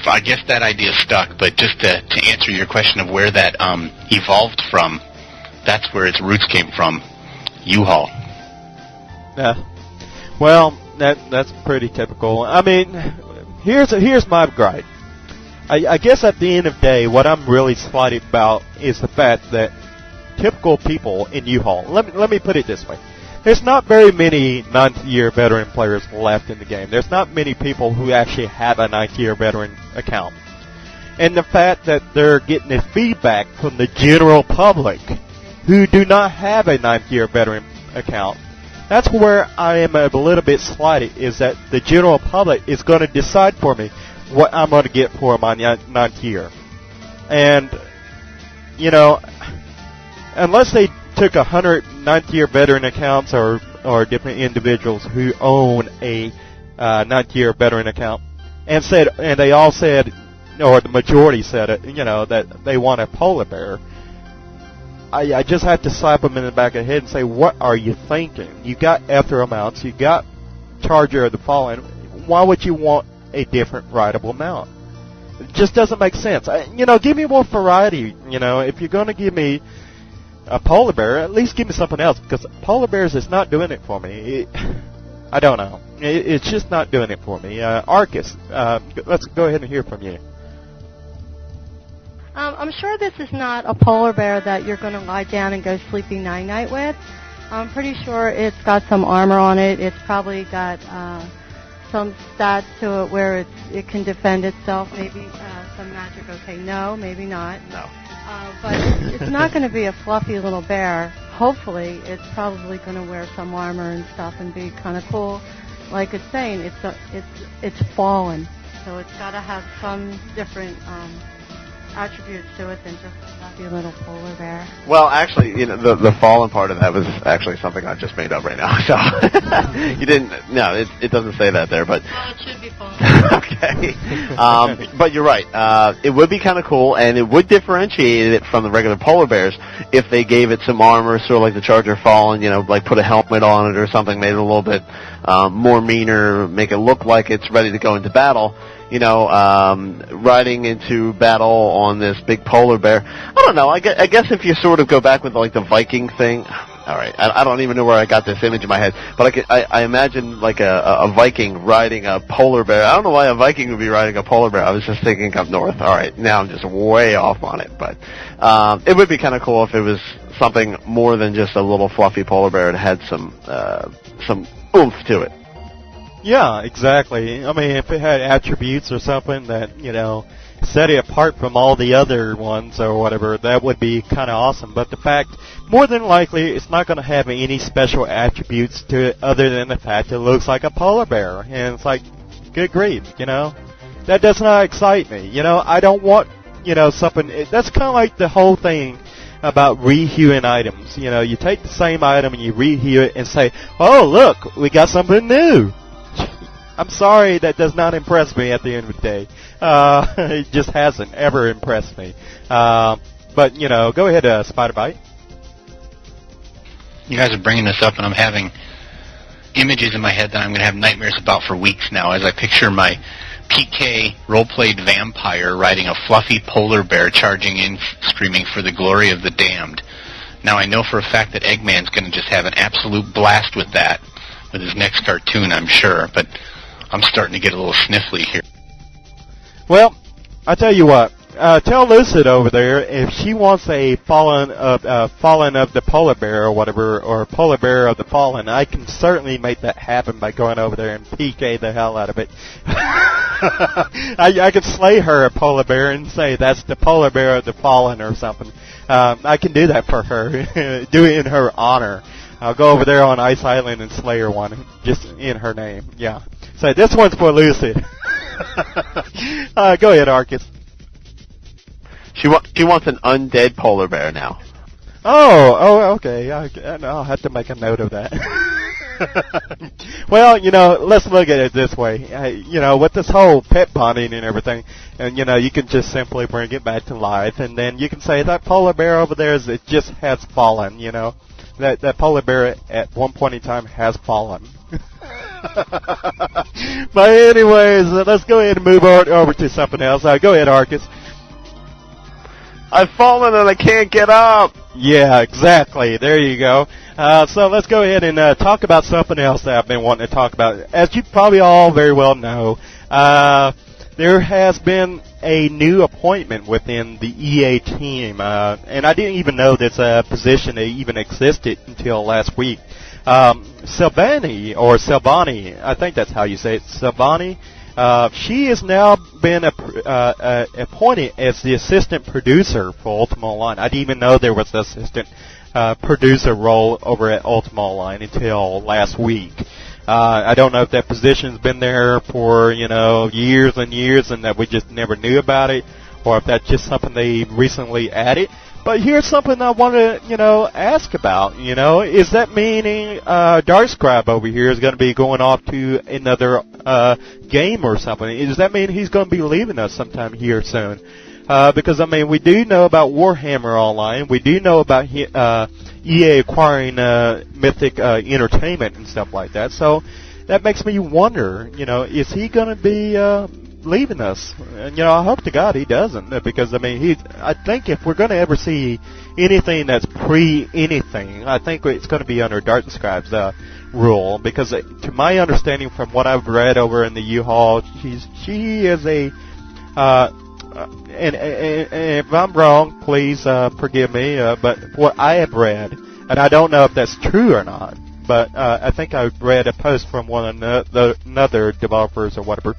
I guess that idea stuck, but just to answer your question of where that evolved from, that's where its roots came from, U-Haul. Yeah. Well, that's pretty typical. I mean, here's my gripe. I guess at the end of the day, what I'm really slighted about is the fact that typical people in U-Haul, let me put it this way. There's not very many 9th-year veteran players left in the game. There's not many people who actually have a 9th-year veteran account. And the fact that they're getting the feedback from the general public who do not have a 9th-year veteran account, that's where I am a little bit slighted, is that the general public is going to decide for me what I'm going to get for my 9th year. And, unless they took 100 ninth-year veteran accounts or different individuals who own a ninth-year veteran account, and they all said, or the majority said it, that they want a polar bear. I just have to slap them in the back of the head and say, what are you thinking? You got Ether Mounts, you got Charger of the Fallen. Why would you want a different rideable mount? It just doesn't make sense. Give me more variety. If you're going to give me a polar bear, at least give me something else, because polar bears is not doing it for me. I don't know. It's just not doing it for me. Arcus, let's go ahead and hear from you. I'm sure this is not a polar bear that you're going to lie down and go sleepy night-night with. I'm pretty sure it's got some armor on it. It's probably got some stats to it where it can defend itself. Maybe some magic. Okay, no, maybe not. No. But it's not going to be a fluffy little bear. Hopefully, it's probably going to wear some armor and stuff and be kind of cool. Like it's saying, it's fallen, so it's got to have some different attributes to it than just a fluffy little polar bear. Well, actually, the fallen part of that was actually something I just made up right now. So you didn't. No, it doesn't say that there, but. Well, it should be fallen. Okay. But you're right. It would be kind of cool, and it would differentiate it from the regular polar bears if they gave it some armor, sort of like the Charger Fallen. Like put a helmet on it or something, made it a little bit more meaner, make it look like it's ready to go into battle. Riding into battle on this big polar bear. I don't know. I guess if you sort of go back with like the Viking thing. All right. I don't even know where I got this image in my head, but I imagine like a Viking riding a polar bear. I don't know why a Viking would be riding a polar bear. I was just thinking up north. All right. Now I'm just way off on it, but it would be kind of cool if it was something more than just a little fluffy polar bear. It had some oomph to it. Yeah, exactly. I mean, if it had attributes or something that, set it apart from all the other ones or whatever, that would be kind of awesome. But the fact, more than likely, it's not going to have any special attributes to it other than the fact it looks like a polar bear. And it's like, good grief, That does not excite me. I don't want, something. That's kind of like the whole thing about rehuing items. You take the same item and you rehue it and say, oh, look, we got something new. I'm sorry, that does not impress me at the end of the day. It just hasn't ever impressed me. But, go ahead, Spider-Bite. You guys are bringing this up, and I'm having images in my head that I'm going to have nightmares about for weeks now as I picture my PK role-played vampire riding a fluffy polar bear charging in, screaming for the glory of the damned. Now, I know for a fact that Eggman's going to just have an absolute blast with that, with his next cartoon, I'm sure, but I'm starting to get a little sniffly here. Well, I tell you what. Tell Lucid over there if she wants a fallen of the polar bear or whatever, or polar bear of the fallen. I can certainly make that happen by going over there and PK the hell out of it. I could slay her a polar bear and say that's the polar bear of the fallen or something. I can do that for her. Do it in her honor. I'll go over there on Ice Island and slay her one, just in her name. Yeah. So this one's for Lucy. Go ahead, Arcus. She wants an undead polar bear now. Oh, okay. I'll have to make a note of that. Well, let's look at it this way. With this whole pet bonding and everything, and you can just simply bring it back to life, and then you can say that polar bear over there it just has fallen. That polar bear at one point in time has fallen. But anyways, let's go ahead and move over to something else. Go ahead, Arcus. I've fallen and I can't get up. Yeah, exactly. There you go. So let's go ahead and talk about something else that I've been wanting to talk about. As you probably all very well know, there has been a new appointment within the EA team, and I didn't even know this position even existed until last week. Silvani, I think that's how you say it, Silvani, she has now been appointed as the assistant producer for Ultima Online. I didn't even know there was an assistant producer role over at Ultima Online until last week. I don't know if that position's been there for, years and years and that we just never knew about it, or if that's just something they recently added. But here's something I want to, ask about. Is that meaning Darkscribe over here is going to be going off to another game or something? Does that mean he's going to be leaving us sometime here soon? Because we do know about Warhammer Online. We do know about EA acquiring Mythic Entertainment and stuff like that. So that makes me wonder, is he going to be leaving us? And, I hope to God he doesn't, because, I think if we're going to ever see anything that's pre-anything, I think it's going to be under Darkscribe's rule, because to my understanding from what I've read over in the U-Haul, she is a, and if I'm wrong, please forgive me, but what I have read, and I don't know if that's true or not, but I think I read a post from one of another developers or whatever,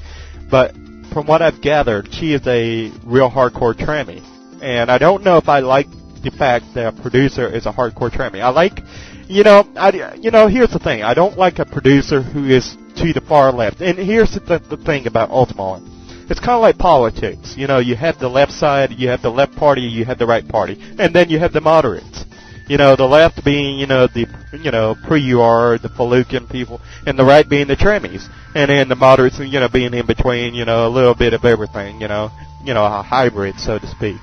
but from what I've gathered, she is a real hardcore trammy, and I don't know if I like the fact that a producer is a hardcore trammy. I like, here's the thing, I don't like a producer who is to the far left, and here's the thing about Ultima. It's kind of like politics. You have the left side, you have the left party, you have the right party, and then you have the moderates. The left being, the pre-UR, the Falucan people, and the right being the trammies. And then the moderates, being in between, a little bit of everything, a hybrid, so to speak.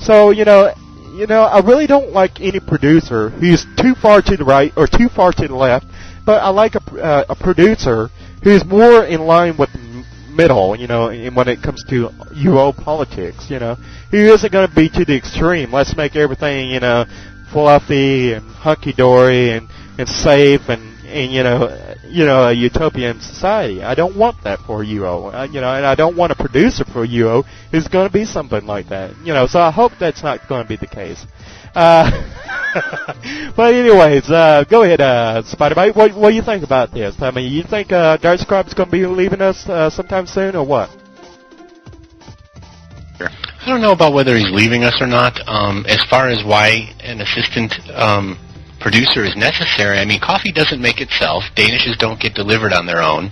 So, I really don't like any producer who's too far to the right or too far to the left, but I like a producer who's more in line with middle, and when it comes to UO politics, he isn't going to be to the extreme. Let's make everything, fluffy and hunky-dory and safe and a utopian society. I don't want that for UO, and I don't want a producer for UO who's going to be something like that, so I hope that's not going to be the case. But anyways, go ahead, Spider-Bite. What do you think about this? You think Darkscribe is going to be leaving us sometime soon, or what? I don't know about whether he's leaving us or not. As far as why an assistant producer is necessary, coffee doesn't make itself. Danishes don't get delivered on their own.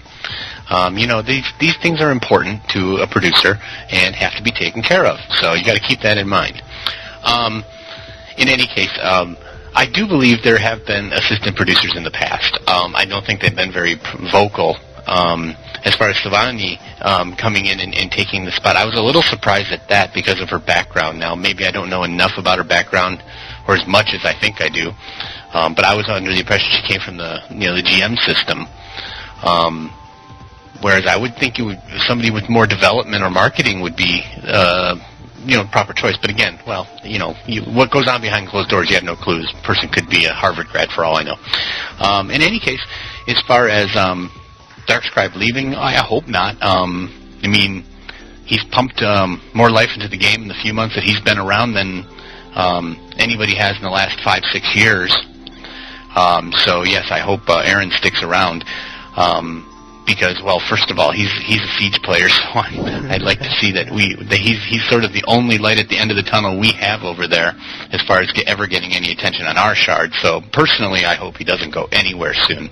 These things are important to a producer and have to be taken care of. So you got to keep that in mind. In any case, I do believe there have been assistant producers in the past. I don't think they've been very vocal. As far as Savani coming in and taking the spot, I was a little surprised at that because of her background. Now, maybe I don't know enough about her background, or as much as I think I do, but I was under the impression she came from the GM system. Whereas I would think somebody with more development or marketing would be proper choice. But again, what goes on behind closed doors, you have no clues. Person could be a Harvard grad for all I know. In any case, as far as Darkscribe leaving, I hope not. He's pumped more life into the game in the few months that he's been around than anybody has in the last 5-6 years. So yes, I hope Aaron sticks around. Because, well, first of all, he's a Siege player, so I'd like to see that he's sort of the only light at the end of the tunnel we have over there as far as ever getting any attention on our shard. So personally, I hope he doesn't go anywhere soon.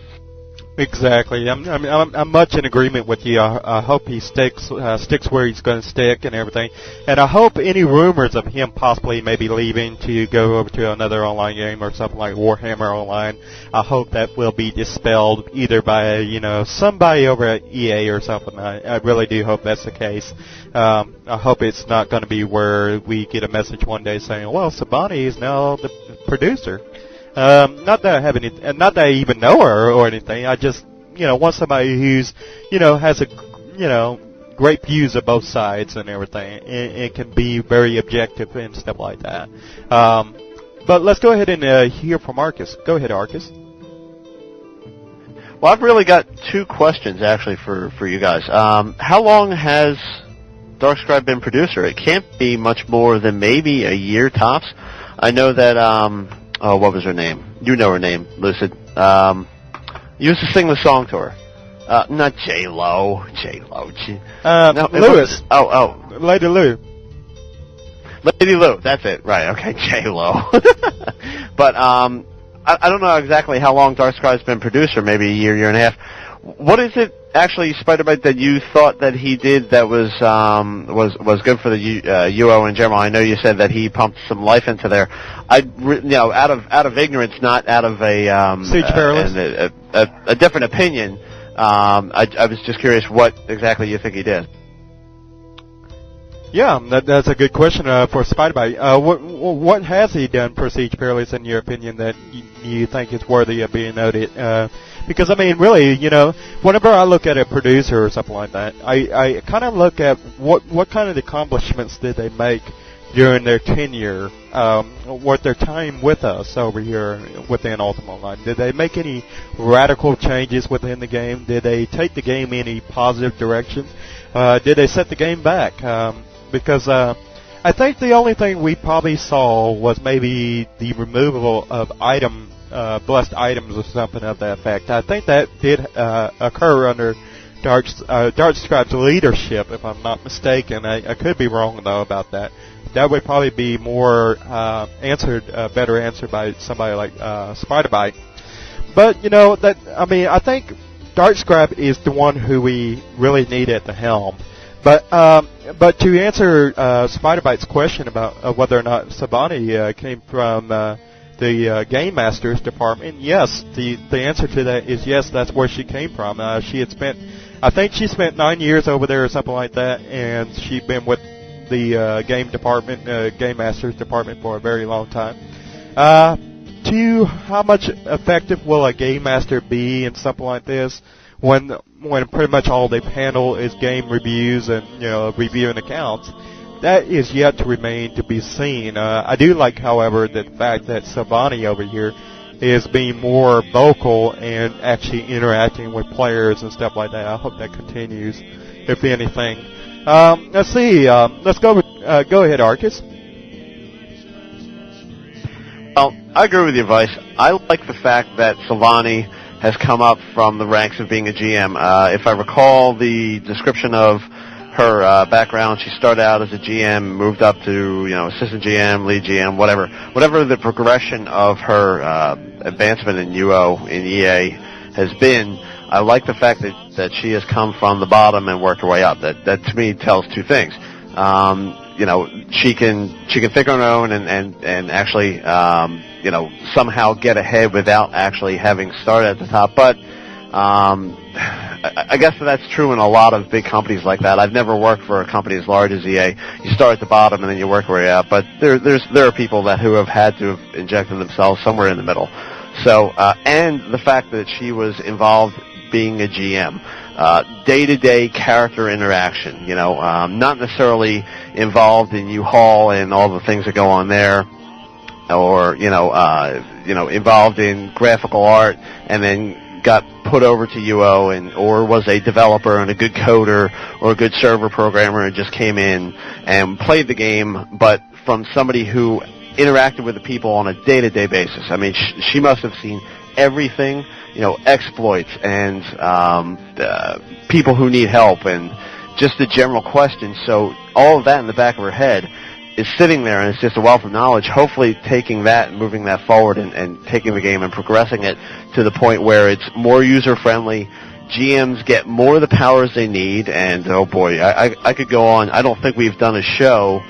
Exactly. I'm much in agreement with you. I hope he sticks where he's going to stick and everything. And I hope any rumors of him possibly maybe leaving to go over to another online game or something like Warhammer Online, I hope that will be dispelled either by, somebody over at EA or something. I really do hope that's the case. I hope it's not going to be where we get a message one day saying, well, Sabani is now the producer. Not that I have not that I even know her or anything. I just, want somebody who's, has a, great views of both sides and everything. It can be very objective and stuff like that. But let's go ahead and hear from Arcus. Go ahead, Arcus. Well, I've really got two questions actually for you guys. How long has Darkscribe been producer? It can't be much more than maybe a year tops. I know that. Oh, what was her name? You know her name, Lucid. Used to sing the song to her. Not J-Lo. No, Lewis. Lady Lou. Lady Lou, that's it. Right, okay, J-Lo. But, I don't know exactly how long Darkscribe's been producer, maybe a year and a half. What is it actually, Spider-Bite, that you thought that he did that was good for the UO in general? I know you said that he pumped some life into there. Out of ignorance, not out of a different opinion. I was just curious what exactly you think he did. Yeah, that's a good question for Spider-Bite. What has he done for Siege Perilous, in your opinion, that you think is worthy of being noted? Because, I mean, really, whenever I look at a producer or something like that, I kind of look at what kind of accomplishments did they make during their tenure, what their time with us over here within Ultima Online. Did they make any radical changes within the game? Did they take the game in any positive directions? Did they set the game back? Because I think the only thing we probably saw was maybe the removal of blessed items or something of that effect. I think that did occur under Darkscribe's leadership, if I'm not mistaken. I could be wrong, though, about that. That would probably be more better answered by somebody like Spider-Bite. But, I think Darkscribe is the one who we really need at the helm. But to answer Spider-Bite's question about whether or not Savani came from the Game Masters department, yes, the answer to that is yes. That's where she came from. I think she spent 9 years over there or something like that, and she'd been with the Game Masters department for a very long time. To how much effective will a Game Master be in something like this? When pretty much all they handle is game reviews and reviewing accounts, that is yet to remain to be seen. I do like, however, the fact that Savani over here is being more vocal and actually interacting with players and stuff like that. I hope that continues, if anything. Let's see. Let's go ahead, Arcus. Well, I agree with your advice. I like the fact that Savani has come up from the ranks of being a GM. If I recall the description of her background, she started out as a GM, moved up to assistant GM, lead GM, whatever the progression of her advancement in UO in EA has been. I like the fact that she has come from the bottom and worked her way up. That to me tells two things. She can think on her own and actually somehow get ahead without actually having started at the top. But I guess that's true in a lot of big companies like that. I've never worked for a company as large as EA. You start at the bottom and then you work your way up. But there are people who have had to have injected themselves somewhere in the middle. So and the fact that she was involved being a GM. Day-to-day character interaction, not necessarily involved in U-Haul and all the things that go on there, or, involved in graphical art and then got put over to UO or was a developer and a good coder or a good server programmer and just came in and played the game, but from somebody who interacted with the people on a day-to-day basis. I mean, she must have seen everything, exploits and people who need help and just the general questions. So all of that in the back of her head is sitting there, and it's just a wealth of knowledge, hopefully taking that and moving that forward and taking the game and progressing it to the point where it's more user-friendly. GMs get more of the powers they need, and oh boy, I could go on. I don't think we've done a show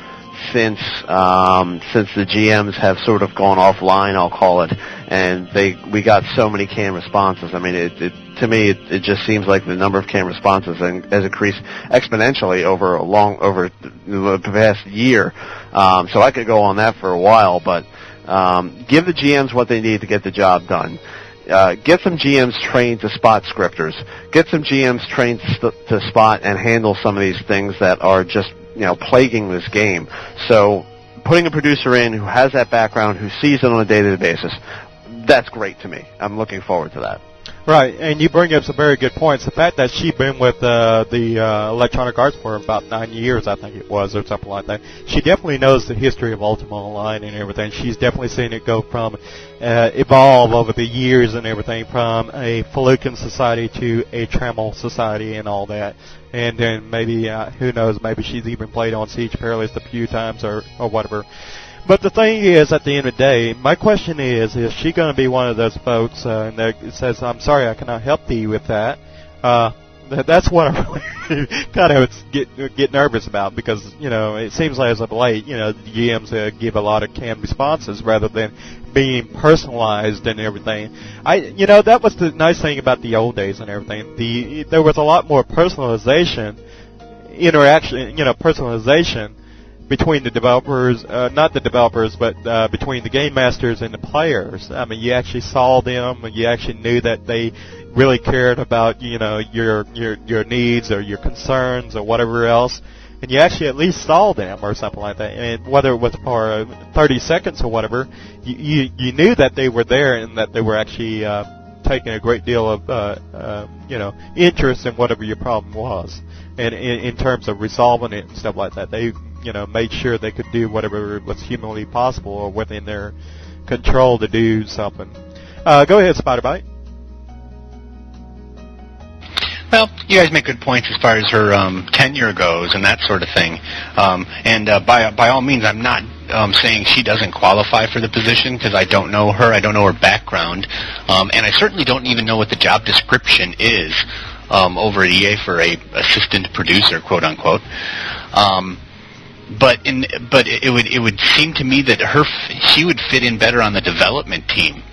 since the GMs have sort of gone offline, I'll call it, and we got so many canned responses. I mean, to me it just seems like the number of canned responses has increased exponentially over the past year. So I could go on that for a while, but give the GMs what they need to get the job done. Get some GMs trained to spot scripters. Get some GMs trained to spot and handle some of these things that are just plaguing this game. So putting a producer in who has that background, who sees it on a day-to-day basis, that's great to me. I'm looking forward to that. Right, and you bring up some very good points. The fact that she's been with the Electronic Arts for about 9 years, I think it was, or something like that. She definitely knows the history of Ultima Online and everything. She's definitely seen it go from evolve over the years and everything, from a Felucan society to a Trammel society and all that. And then maybe, who knows, maybe she's even played on Siege Perilous a few times or whatever. But the thing is, at the end of the day, my question is she going to be one of those folks that says, I'm sorry, I cannot help thee with that? that's what I really kind of get nervous about, because it seems like as of late, the GMs give a lot of canned responses rather than being personalized and everything. That was the nice thing about the old days and everything. There was a lot more personalization, personalization between the developers, not the developers, but between the game masters and the players. I mean, you actually saw them, and you actually knew that they really cared about, your needs or your concerns or whatever else, and you actually at least saw them or something like that. And whether it was for 30 seconds or whatever, you knew that they were there and that they were actually taking a great deal of, interest in whatever your problem was. And in terms of resolving it and stuff like that, they made sure they could do whatever was humanly possible or within their control to do something. Go ahead, Spider-Bite. Well, you guys make good points as far as her tenure goes and that sort of thing. And by all means, I'm not saying she doesn't qualify for the position, because I don't know her. I don't know her background. And I certainly don't even know what the job description is over at EA for a assistant producer, quote unquote. But it would seem to me that she would fit in better on the development team.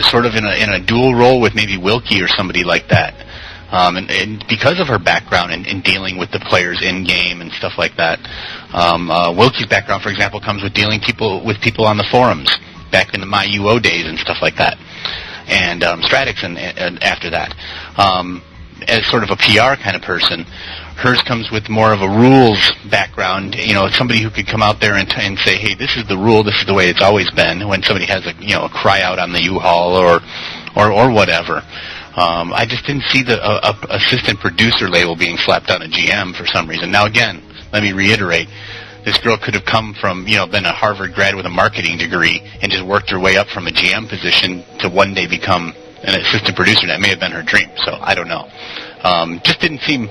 Sort of in a dual role with maybe Wilkie or somebody like that. And because of her background in dealing with the players in game and stuff like that. Wilkie's background, for example, comes with dealing with people on the forums back in the MyUO days and stuff like that. And Stratix and after that. As sort of a PR kind of person, hers comes with more of a rules background. Somebody who could come out there and say, "Hey, this is the rule. This is the way it's always been." When somebody has a cry out on the U-Haul or whatever. I just didn't see the assistant producer label being slapped on a GM for some reason. Now again, let me reiterate. This girl could have come from, been a Harvard grad with a marketing degree and just worked her way up from a GM position to one day become an assistant producer. That may have been her dream, so I don't know. Just didn't seem,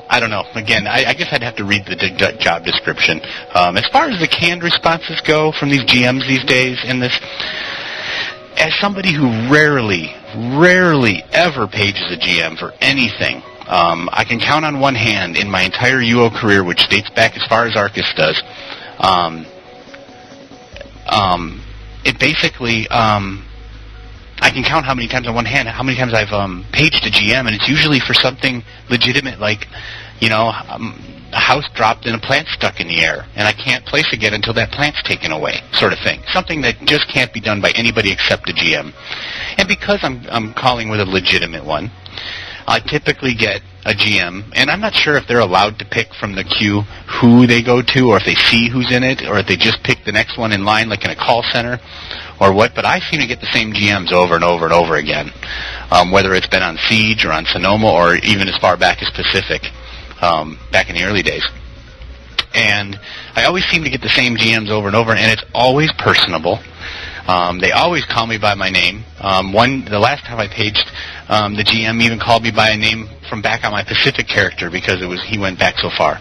I don't know. Again, I guess I'd have to read the job description. As far as the canned responses go from these GMs these days in this, as somebody who rarely ever pages a GM for anything, I can count on one hand in my entire UO career, which dates back as far as Arcus does. It basically, I can count how many times on one hand, how many times I've paged a GM, and it's usually for something legitimate, like, a house dropped and a plant stuck in the air, and I can't place again until that plant's taken away, sort of thing. Something that just can't be done by anybody except a GM. And because I'm calling with a legitimate one, I typically get a GM, and I'm not sure if they're allowed to pick from the queue who they go to, or if they see who's in it, or if they just pick the next one in line, like in a call center, or what, but I seem to get the same GMs over and over and over again, whether it's been on Siege or on Sonoma, or even as far back as Pacific, back in the early days. And I always seem to get the same GMs over and over, and it's always personable. They always call me by my name. The last time I paged, the GM even called me by a name from back on my Pacific character, because he went back so far,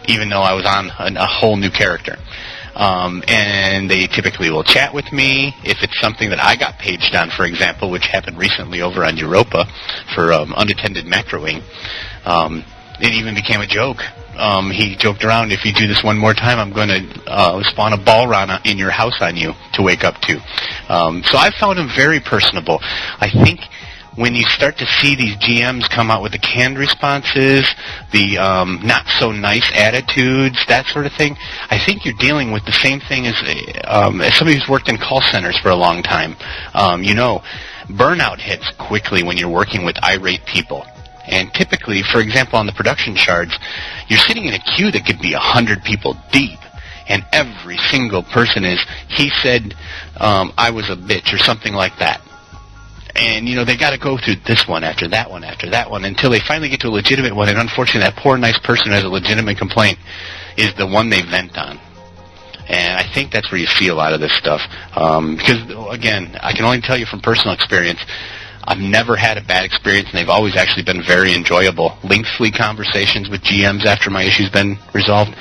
even though I was on a whole new character. And they typically will chat with me if it's something that I got paged on, for example, which happened recently over on Europa for unattended macroing. It even became a joke. He joked around, "If you do this one more time, I'm going to spawn a Balron in your house on you to wake up to." So I found him very personable. I think when you start to see these GMs come out with the canned responses, the not-so-nice attitudes, that sort of thing, I think you're dealing with the same thing as somebody who's worked in call centers for a long time. Burnout hits quickly when you're working with irate people. And typically, for example, on the production shards, you're sitting in a queue that could be 100 people deep, and every single person is, "He said I was a bitch," or something like that. And, they got to go through this one after that one after that one until they finally get to a legitimate one, and unfortunately that poor nice person who has a legitimate complaint is the one they vent on. And I think that's where you see a lot of this stuff. Because, again, I can only tell you from personal experience, I've never had a bad experience, and they've always actually been very enjoyable. Lengthy conversations with GMs after my issue's been resolved.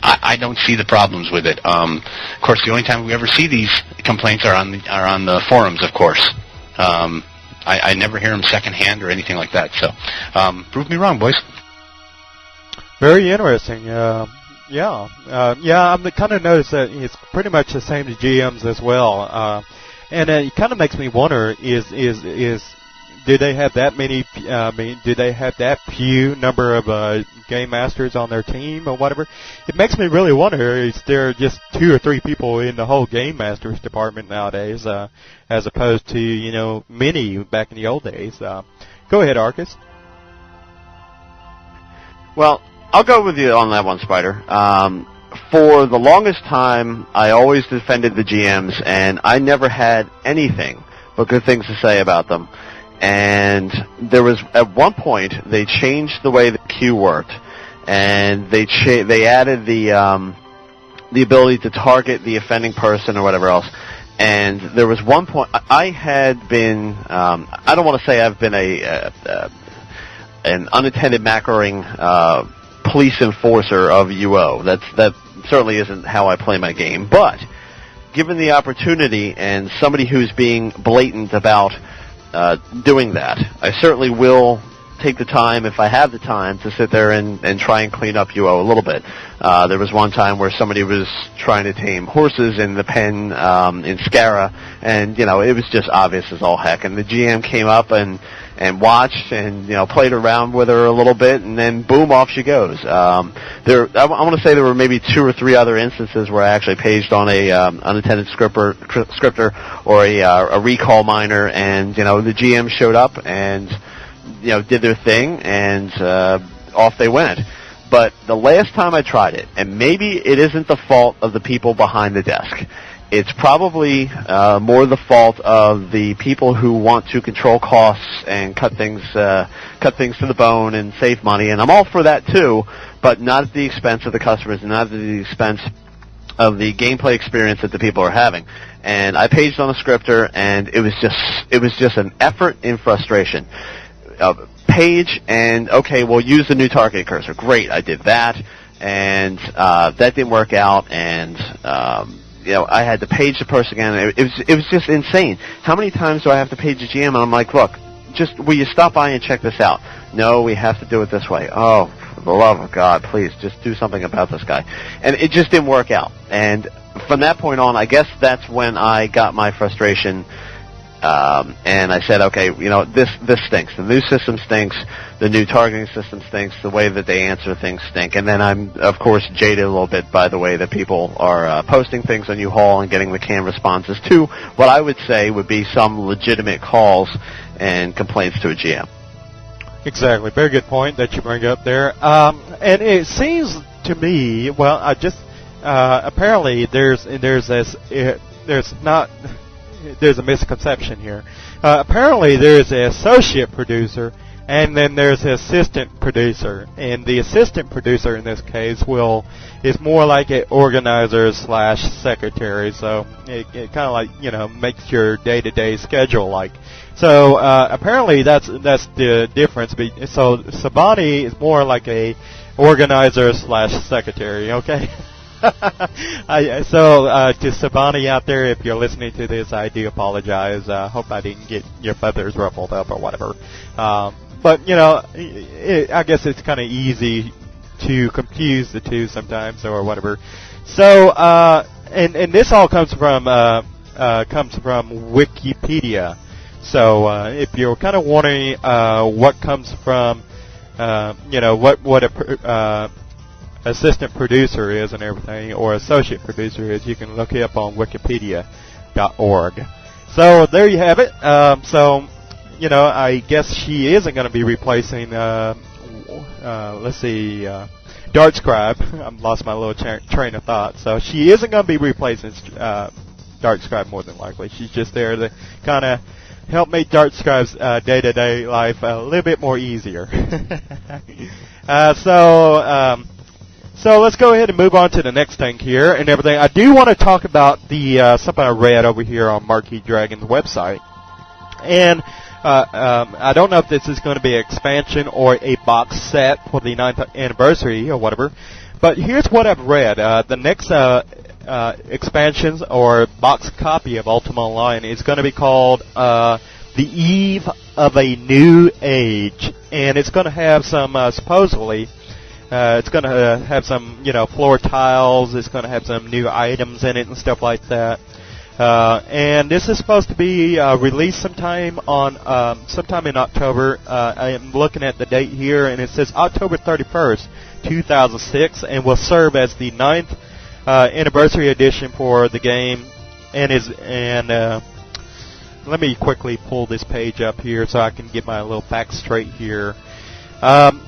I don't see the problems with it. Of course, the only time we ever see these complaints are on the forums, of course. I never hear them secondhand or anything like that. So prove me wrong, boys. Very interesting. Yeah, I'm kind of noticed that it's pretty much the same to GMs as well. And it kind of makes me wonder: is do they have that many? Do they have that few number of game masters on their team or whatever? It makes me really wonder: is there just 2 or 3 people in the whole game masters department nowadays, as opposed to many back in the old days? Go ahead, Arcus. Well, I'll go with you on that one, Spider. For the longest time, I always defended the GMs, and I never had anything but good things to say about them. And there was, at one point, they changed the way the queue worked, and they added the ability to target the offending person or whatever else. And there was one point, I had been, I don't want to say I've been an unattended macroing police enforcer of UO. That certainly isn't how I play my game. But given the opportunity and somebody who's being blatant about doing that, I certainly will take the time, if I have the time, to sit there and try and clean up UO a little bit. There was one time where somebody was trying to tame horses in the pen in Scara, and it was just obvious as all heck. And the GM came up and watched and played around with her a little bit, and then boom, off she goes. I want to say there were maybe 2 or 3 other instances where I actually paged on a unattended scripter or a recall miner, and the GM showed up and did their thing, and off they went. But the last time I tried it, and maybe it isn't the fault of the people behind the desk, it's probably more the fault of the people who want to control costs and cut things to the bone and save money, and I'm all for that too, but not at the expense of the customers and not at the expense of the gameplay experience that the people are having. And I paged on a scripter, and it was just an effort in frustration. Page and okay, well, use the new target cursor. Great, I did that, and that didn't work out, and I had to page the person again. It was just insane. How many times do I have to page the GM? And I'm like, look, just will you stop by and check this out? No, we have to do it this way. Oh, for the love of God, please, just do something about this guy. And it just didn't work out. And from that point on, I guess that's when I got my frustration. And I said, okay, this stinks. The new system stinks. The new targeting system stinks. The way that they answer things stink. And then I'm, of course, jaded a little bit by the way that people are posting things on U-Haul and getting the canned responses to what I would say would be some legitimate calls and complaints to a GM. Exactly. Very good point that you bring up there. And it seems to me, well, apparently there's a misconception here. Apparently there's an associate producer, and then there's an assistant producer. And the assistant producer in this case is more like an organizer / secretary. So it kind of like, makes your day-to-day schedule like. So apparently that's the difference. So Sabani is more like a organizer / secretary, okay? So to Sabani out there, if you're listening to this, I do apologize. Hope I didn't get your feathers ruffled up or whatever. But I guess it's kind of easy to confuse the two sometimes or whatever. So and this all comes from Wikipedia. So if you're kind of wondering what comes from what a assistant producer is and everything, or associate producer is, you can look it up on wikipedia.org. So there you have it. I guess she isn't going to be replacing, Dart Scribe. I've lost my little train of thought. So she isn't going to be replacing Dart Scribe more than likely. She's just there to kind of help make Dart Scribe's day-to-day life a little bit more easier. So let's go ahead and move on to the next thing here and everything. I do want to talk about the something I read over here on Marquee Dragon's website. And I don't know if this is going to be an expansion or a box set for the 9th anniversary or whatever. But here's what I've read. The next expansions or box copy of Ultima Online is going to be called the the eve of a new age, and it's going to have some supposedly. It's going to have some, floor tiles. It's going to have some new items in it and stuff like that. And this is supposed to be released sometime in October. I am looking at the date here, and it says October 31st, 2006, and will serve as the 9th anniversary edition for the game. Let me quickly pull this page up here so I can get my little facts straight here.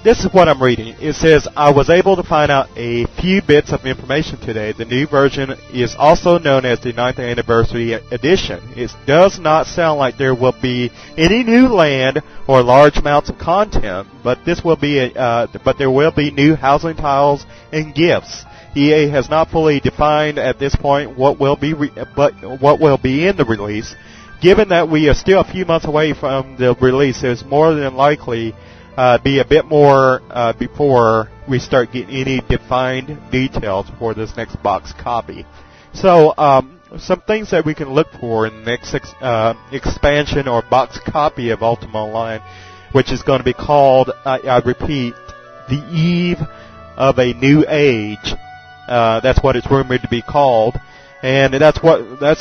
This is what I'm reading. It says, I was able to find out a few bits of information today. The new version is also known as the 9th Anniversary Edition. It does not sound like there will be any new land or large amounts of content, but there will be new housing tiles and gifts. EA has not fully defined at this point what will be in the release. Given that we are still a few months away from the release, there's more than likely be a bit more before we start getting any defined details for this next box copy. So, some things that we can look for in the next expansion or box copy of Ultima Online, which is going to be called, I repeat, the Eve of a New Age. That's what it's rumored to be called. And that's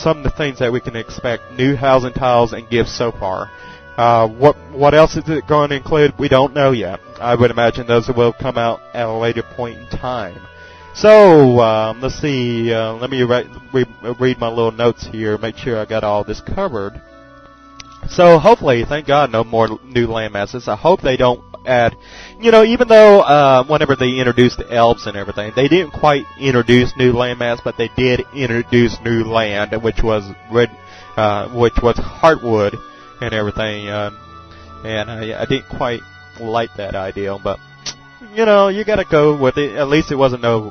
some of the things that we can expect. New housing tiles and gifts so far. What else is it going to include? We don't know yet. I would imagine those will come out at a later point in time. So, let's see. Let me read my little notes here, make sure I got all this covered. So, hopefully, thank God, no more new landmasses. I hope they don't add, even though whenever they introduced the elves and everything, they didn't quite introduce new landmass, but they did introduce new land, which was Heartwood and everything, and I didn't quite like that idea, but you gotta go with it. At least it wasn't no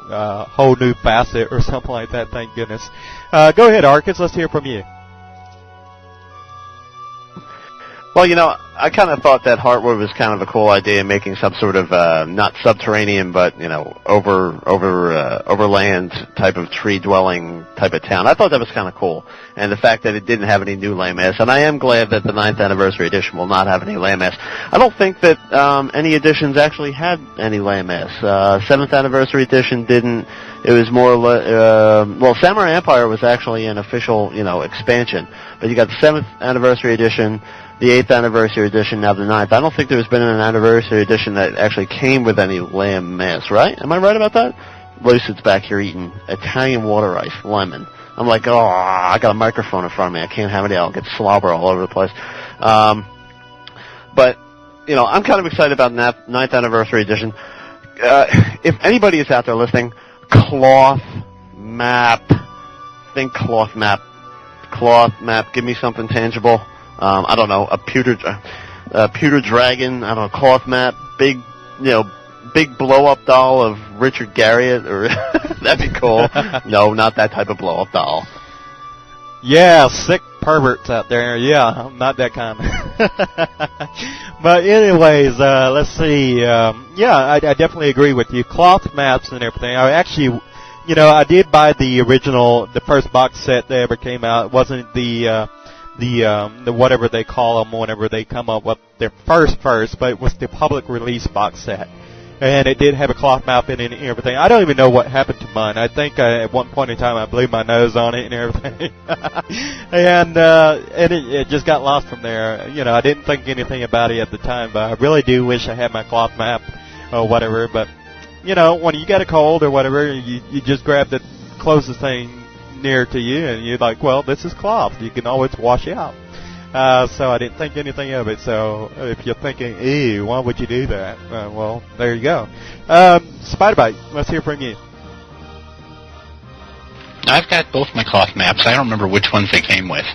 whole new facet or something like that, thank goodness. Go ahead, Arcus, let's hear from you. Well, I kind of thought that Heartwood was kind of a cool idea, making some sort of not subterranean, but overland type of tree dwelling type of town. I thought that was kind of cool, and the fact that it didn't have any new landmass. And I am glad that the 9th Anniversary Edition will not have any landmass. I don't think that any editions actually had any landmass. 7th Anniversary Edition didn't. It was more Samurai Empire was actually an official expansion, but you got the 7th Anniversary Edition, the 8th Anniversary Edition, now the 9th. I don't think there's been an Anniversary Edition that actually came with any lamb mass, right? Am I right about that? Lucid's back here eating Italian water ice, lemon. I'm like, I got a microphone in front of me. I can't have it. I'll get slobber all over the place. But, I'm kind of excited about 9th Anniversary Edition. If anybody is out there listening, cloth map. Think cloth map. Cloth map. Give me something tangible. I don't know, a pewter dragon, I don't know, cloth map, big blow-up doll of Richard Garriott, or that'd be cool. No, not that type of blow-up doll. Yeah, sick perverts out there. Yeah, I'm not that kind. But anyways, let's see. I definitely agree with you. Cloth maps and everything. I actually, I did buy the first box set that ever came out. It wasn't the whatever they call them whenever they come up with their first, but it was the public release box set. And it did have a cloth map in it and everything. I don't even know what happened to mine. I think at one point in time I blew my nose on it and everything. and it just got lost from there. I didn't think anything about it at the time, but I really do wish I had my cloth map or whatever. But, when you get a cold or whatever, you just grab the closest thing near to you, and you're like, well, this is cloth. You can always wash it out. So I didn't think anything of it. So if you're thinking, ew, why would you do that? Well, there you go. Spiderbite, let's hear from you. I've got both my cloth maps. I don't remember which ones they came with.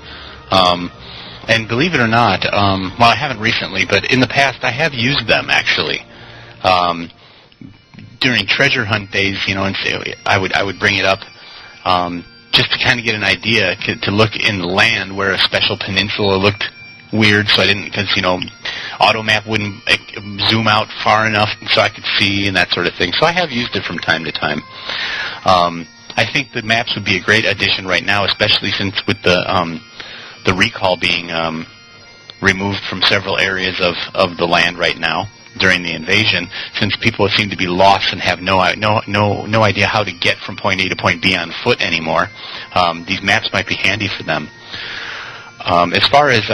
And believe it or not, I haven't recently, but in the past I have used them, actually. During treasure hunt days, and I would bring it up. Just to kind of get an idea, to look in the land where a special peninsula looked weird, so I didn't, because, AutoMap wouldn't zoom out far enough so I could see and that sort of thing. So I have used it from time to time. I think the maps would be a great addition right now, especially since with the recall being removed from several areas of the land right now during the invasion, since people seem to be lost and have no idea how to get from point A to point B on foot anymore. These maps might be handy for them. As far as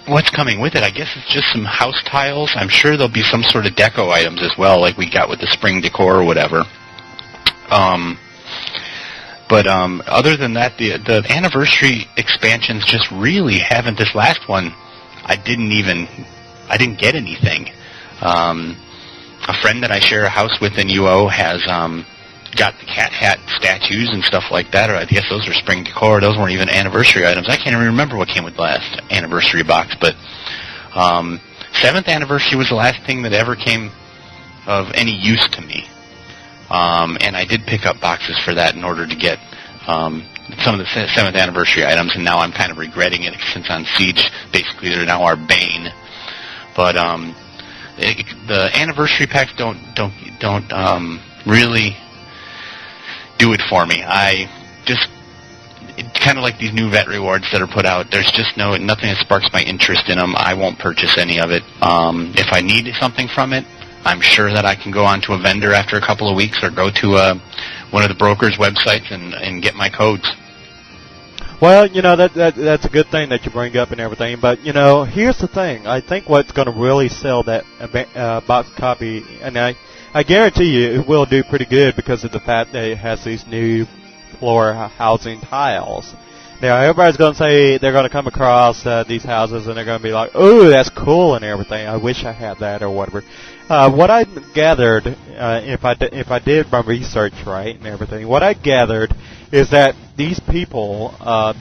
what's coming with it, I guess it's just some house tiles. I'm sure there'll be some sort of deco items as well, like we got with the spring decor or whatever. But other than that, the anniversary expansions just really haven't. This last one, I didn't get anything. A friend that I share a house with in UO has got the cat hat statues and stuff like that, or I guess those are spring decor. Those weren't even anniversary items. I can't even remember what came with the last anniversary box, but 7th anniversary was the last thing that ever came of any use to me. And I did pick up boxes for that in order to get some of the 7th anniversary items, and now I'm kind of regretting it since on Siege, basically they're now our bane. But the anniversary packs don't really do it for me. It's kind of like these new vet rewards that are put out. There's just nothing that sparks my interest in them. I won't purchase any of it. If I need something from it, I'm sure that I can go on to a vendor after a couple of weeks or go to one of the brokers' websites and get my codes. Well, that's a good thing that you bring up and everything, but, here's the thing. I think what's going to really sell that box copy, and I guarantee you it will do pretty good because of the fact that it has these new floor housing tiles. Now, everybody's going to say they're going to come across these houses and they're going to be like, "Oh, that's cool," and everything. I wish I had that or whatever. What I gathered, if I did my research right and everything, what I gathered is that these people,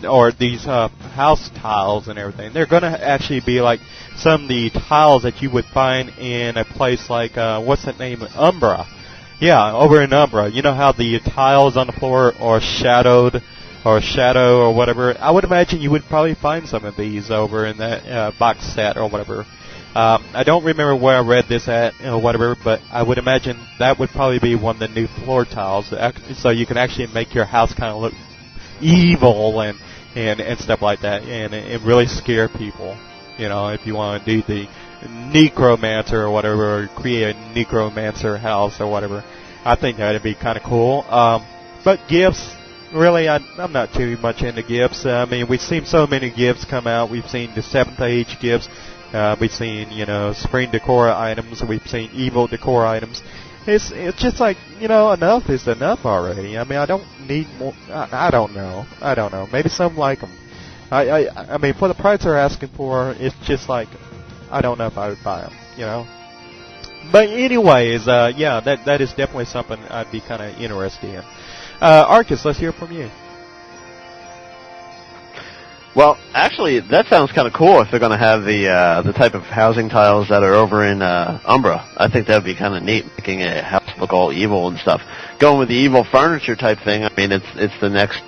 or these house tiles and everything, they're going to actually be like some of the tiles that you would find in a place like, what's that name, Umbra. Yeah, over in Umbra. You know how the tiles on the floor are shadowed, or shadow or whatever? I would imagine you would probably find some of these over in that box set or whatever. I don't remember where I read this at or whatever, but I would imagine that would probably be one of the new floor tiles, so you can actually make your house kind of look evil and stuff like that, and really scare people. If you want to do the necromancer or whatever, or create a necromancer house or whatever, I think that'd be kind of cool. But gifts, really, I'm not too much into gifts. I mean, we've seen so many gifts come out. We've seen the 7th Age gifts. We've seen, spring decor items. We've seen evil decor items. It's just like, enough is enough already. I mean, I don't need more. I don't know. Maybe some like them. I mean, for the price they're asking for, it's just like, I don't know if I would buy them, But anyways, yeah, that is definitely something I'd be kind of interested in. Arcus, let's hear from you. Well, actually, that sounds kind of cool if they're going to have the type of housing tiles that are over in Umbra. I think that would be kind of neat, making a house look all evil and stuff. Going with the evil furniture type thing, I mean, it's the next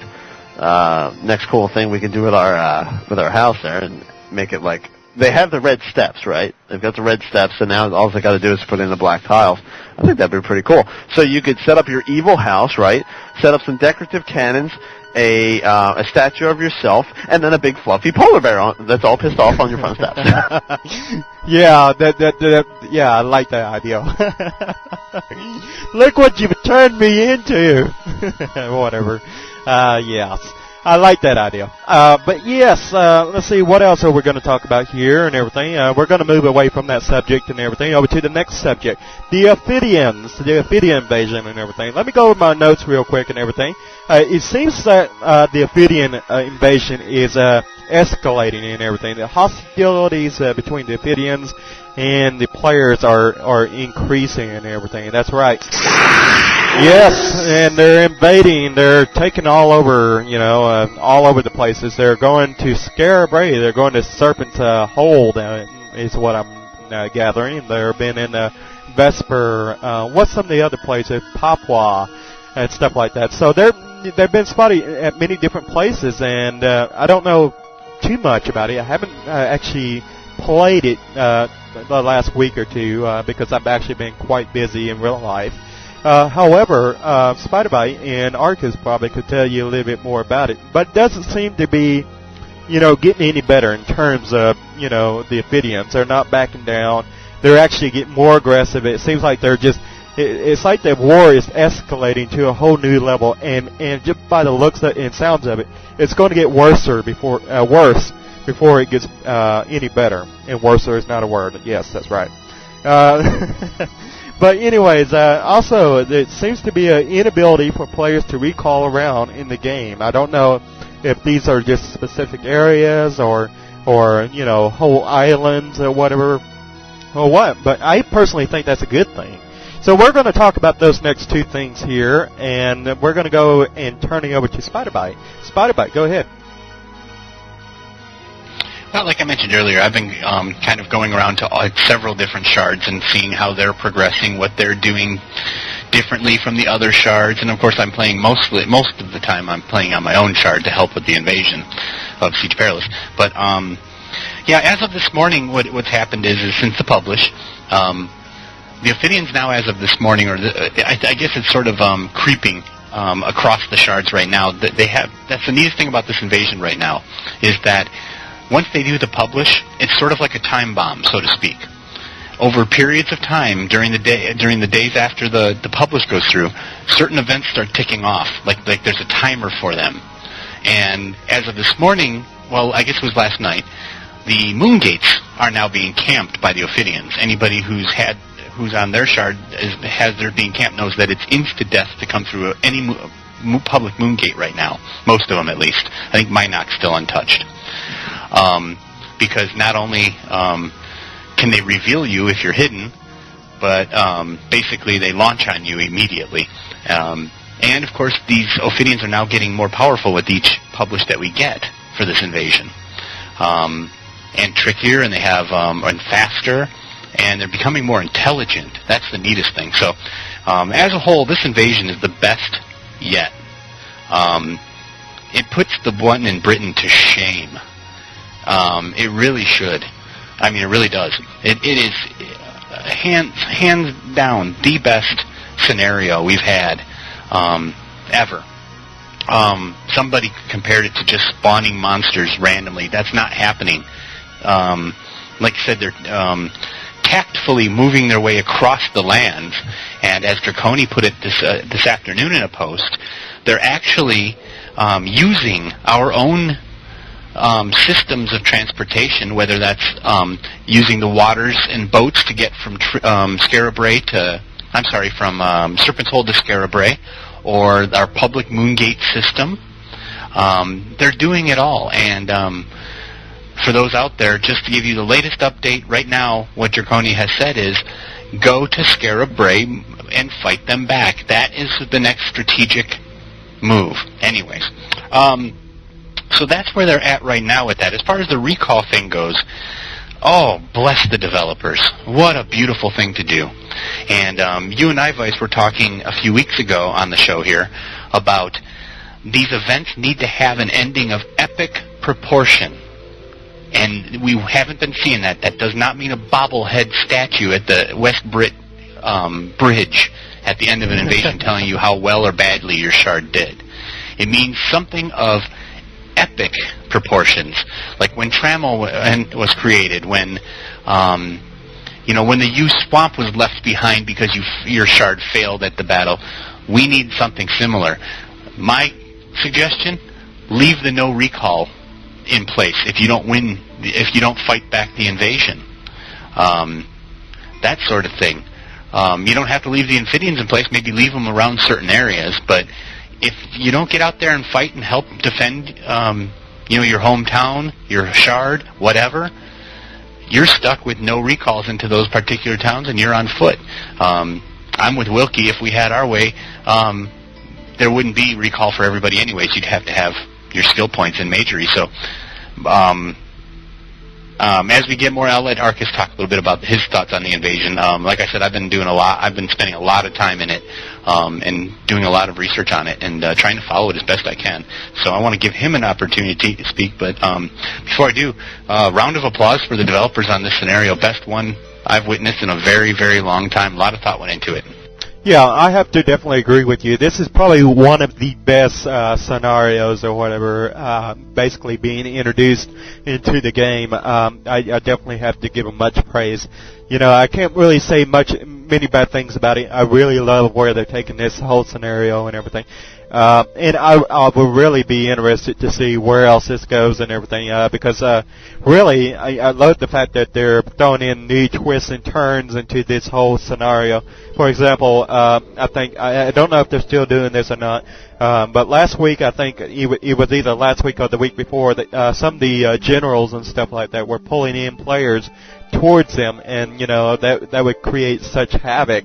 cool thing we can do with our house there, and make it like they have the red steps, right? They've got the red steps, and now all they got to do is put in the black tiles. I think that'd be pretty cool. So you could set up your evil house, right? Set up some decorative cannons, a statue of yourself, and then a big fluffy polar bear that's all pissed off on your front steps. Yeah, yeah, I like that idea. Look what you've turned me into. Whatever. Yes. I like that idea. But yes, let's see, what else are we going to talk about here and everything? We're going to move away from that subject and everything over to the next subject. The Ophidians, the Ophidian invasion and everything. Let me go over my notes real quick and everything. It seems that the Ophidian invasion is escalating and everything. The hostilities between the Ophidians and the players are increasing and everything. That's right. Yes, and they're invading. They're taking all over, all over the places. They're going to Scarabray. They're going to Serpent's Hold, is what I'm gathering. They've been in Vesper. What's some of the other places? Papua and stuff like that. So they've been spotted at many different places, and I don't know too much about it. I haven't actually played it the last week or two because I've actually been quite busy in real life. However, Spider-Bite and Arcus probably could tell you a little bit more about it, but it doesn't seem to be, getting any better in terms of, the Ophidians. They're not backing down. They're actually getting more aggressive. It seems like they're just, it's like the war is escalating to a whole new level, and just by the looks and sounds of it, it's going to get worse before it gets any better. And worser is not a word. Yes, that's right. But anyways, also there seems to be an inability for players to recall around in the game. I don't know if these are just specific areas or whole islands or whatever or what. But I personally think that's a good thing. So we're going to talk about those next two things here, and we're going to go and turning over to Spiderbite. Spiderbite, go ahead. Well, like I mentioned earlier, I've been kind of going around to several different shards and seeing how they're progressing, what they're doing differently from the other shards. And of course, I'm playing most of the time. I'm playing on my own shard to help with the invasion of Siege Perilous. But as of this morning, what's happened is since the publish, the Ophidians now, as of this morning, I guess it's sort of creeping across the shards right now. That's the neatest thing about this invasion right now, is that once they do the publish, it's sort of like a time bomb, so to speak. Over periods of time during the days after the publish goes through, certain events start ticking off, like there's a timer for them. And as of this morning, well, I guess it was last night, the moon gates are now being camped by the Ophidians. Anybody who's on their shard has their being camped knows that it's insta-death to come through any public moon gate right now. Most of them, at least. I think Minoc's still untouched. Because not only can they reveal you if you're hidden, but basically they launch on you immediately. And, of course, these Ophidians are now getting more powerful with each publish that we get for this invasion. And trickier, and they have and faster, and they're becoming more intelligent. That's the neatest thing. So, as a whole, this invasion is the best yet. It puts the one in Britain to shame. It really should. I mean, it really does. It is hands down the best scenario we've had ever. Somebody compared it to just spawning monsters randomly. That's not happening. Like I said, they're tactfully moving their way across the lands, and as Draconi put it this afternoon in a post, they're actually using our own systems of transportation, whether that's using the waters and boats to get from Scarabray from Serpent's Hold to Scarabray, or our public Moongate system. They're doing it all, and for those out there, just to give you the latest update, right now, what Draconi has said is, go to Scarabray and fight them back. That is the next strategic move. Anyways, so that's where they're at right now with that. As far as the recall thing goes, oh, bless the developers. What a beautiful thing to do. And you and I, Vice, were talking a few weeks ago on the show here about these events need to have an ending of epic proportion. And we haven't been seeing that. That does not mean a bobblehead statue at the West Brit Bridge at the end of an invasion telling you how well or badly your shard did. It means something of epic proportions, like when Trammel was created, when when the U Swamp was left behind because your shard failed at the battle. We need something similar. My suggestion: leave the no recall in place if you don't fight back the invasion. That sort of thing. You don't have to leave the Amphibians in place. Maybe leave them around certain areas, but if you don't get out there and fight and help defend, your hometown, your shard, whatever, you're stuck with no recalls into those particular towns, and you're on foot. I'm with Wilkie. If we had our way, there wouldn't be recall for everybody anyways. You'd have to have your skill points in Majory. So, as we get more, I'll let Arcus talk a little bit about his thoughts on the invasion. Like I said, I've been spending a lot of time in it, and doing a lot of research on it, and trying to follow it as best I can. So I want to give him an opportunity to speak. But before I do, round of applause for the developers on this scenario. Best one I've witnessed in a very, very long time. A lot of thought went into it. Yeah, I have to definitely agree with you. This is probably one of the best scenarios or whatever, basically being introduced into the game. I definitely have to give them much praise. You know, I can't really say many bad things about it. I really love where they're taking this whole scenario and everything. And I will really be interested to see where else this goes and everything, because really, I love the fact that they're throwing in new twists and turns into this whole scenario. For example, I think, I don't know if they're still doing this or not, but last week, I think it was either last week or the week before, that some of the generals and stuff like that were pulling in players towards them, and, you know, that would create such havoc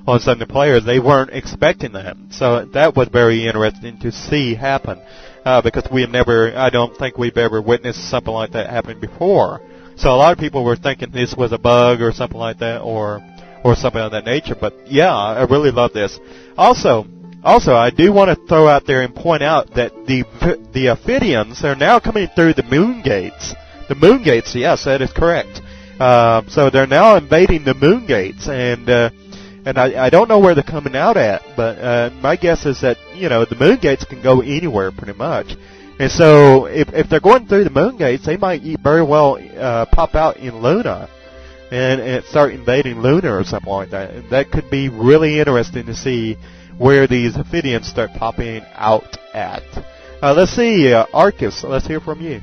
on some of the players. They weren't expecting that. So that was very interesting to see happen, because I don't think we've ever witnessed something like that happen before. So a lot of people were thinking this was a bug or something like that, or something of that nature. But yeah, I really love this. Also, I do want to throw out there and point out that the Ophidians are now coming through the moon gates. The moon gates, yes, that is correct. So they're now invading the moon gates, and I don't know where they're coming out at, but my guess is that, you know, the moon gates can go anywhere pretty much. And so if they're going through the moon gates, they might very well pop out in Luna and start invading Luna or something like that. And that could be really interesting to see where these Ophidians start popping out at. Let's see, Arcus, let's hear from you.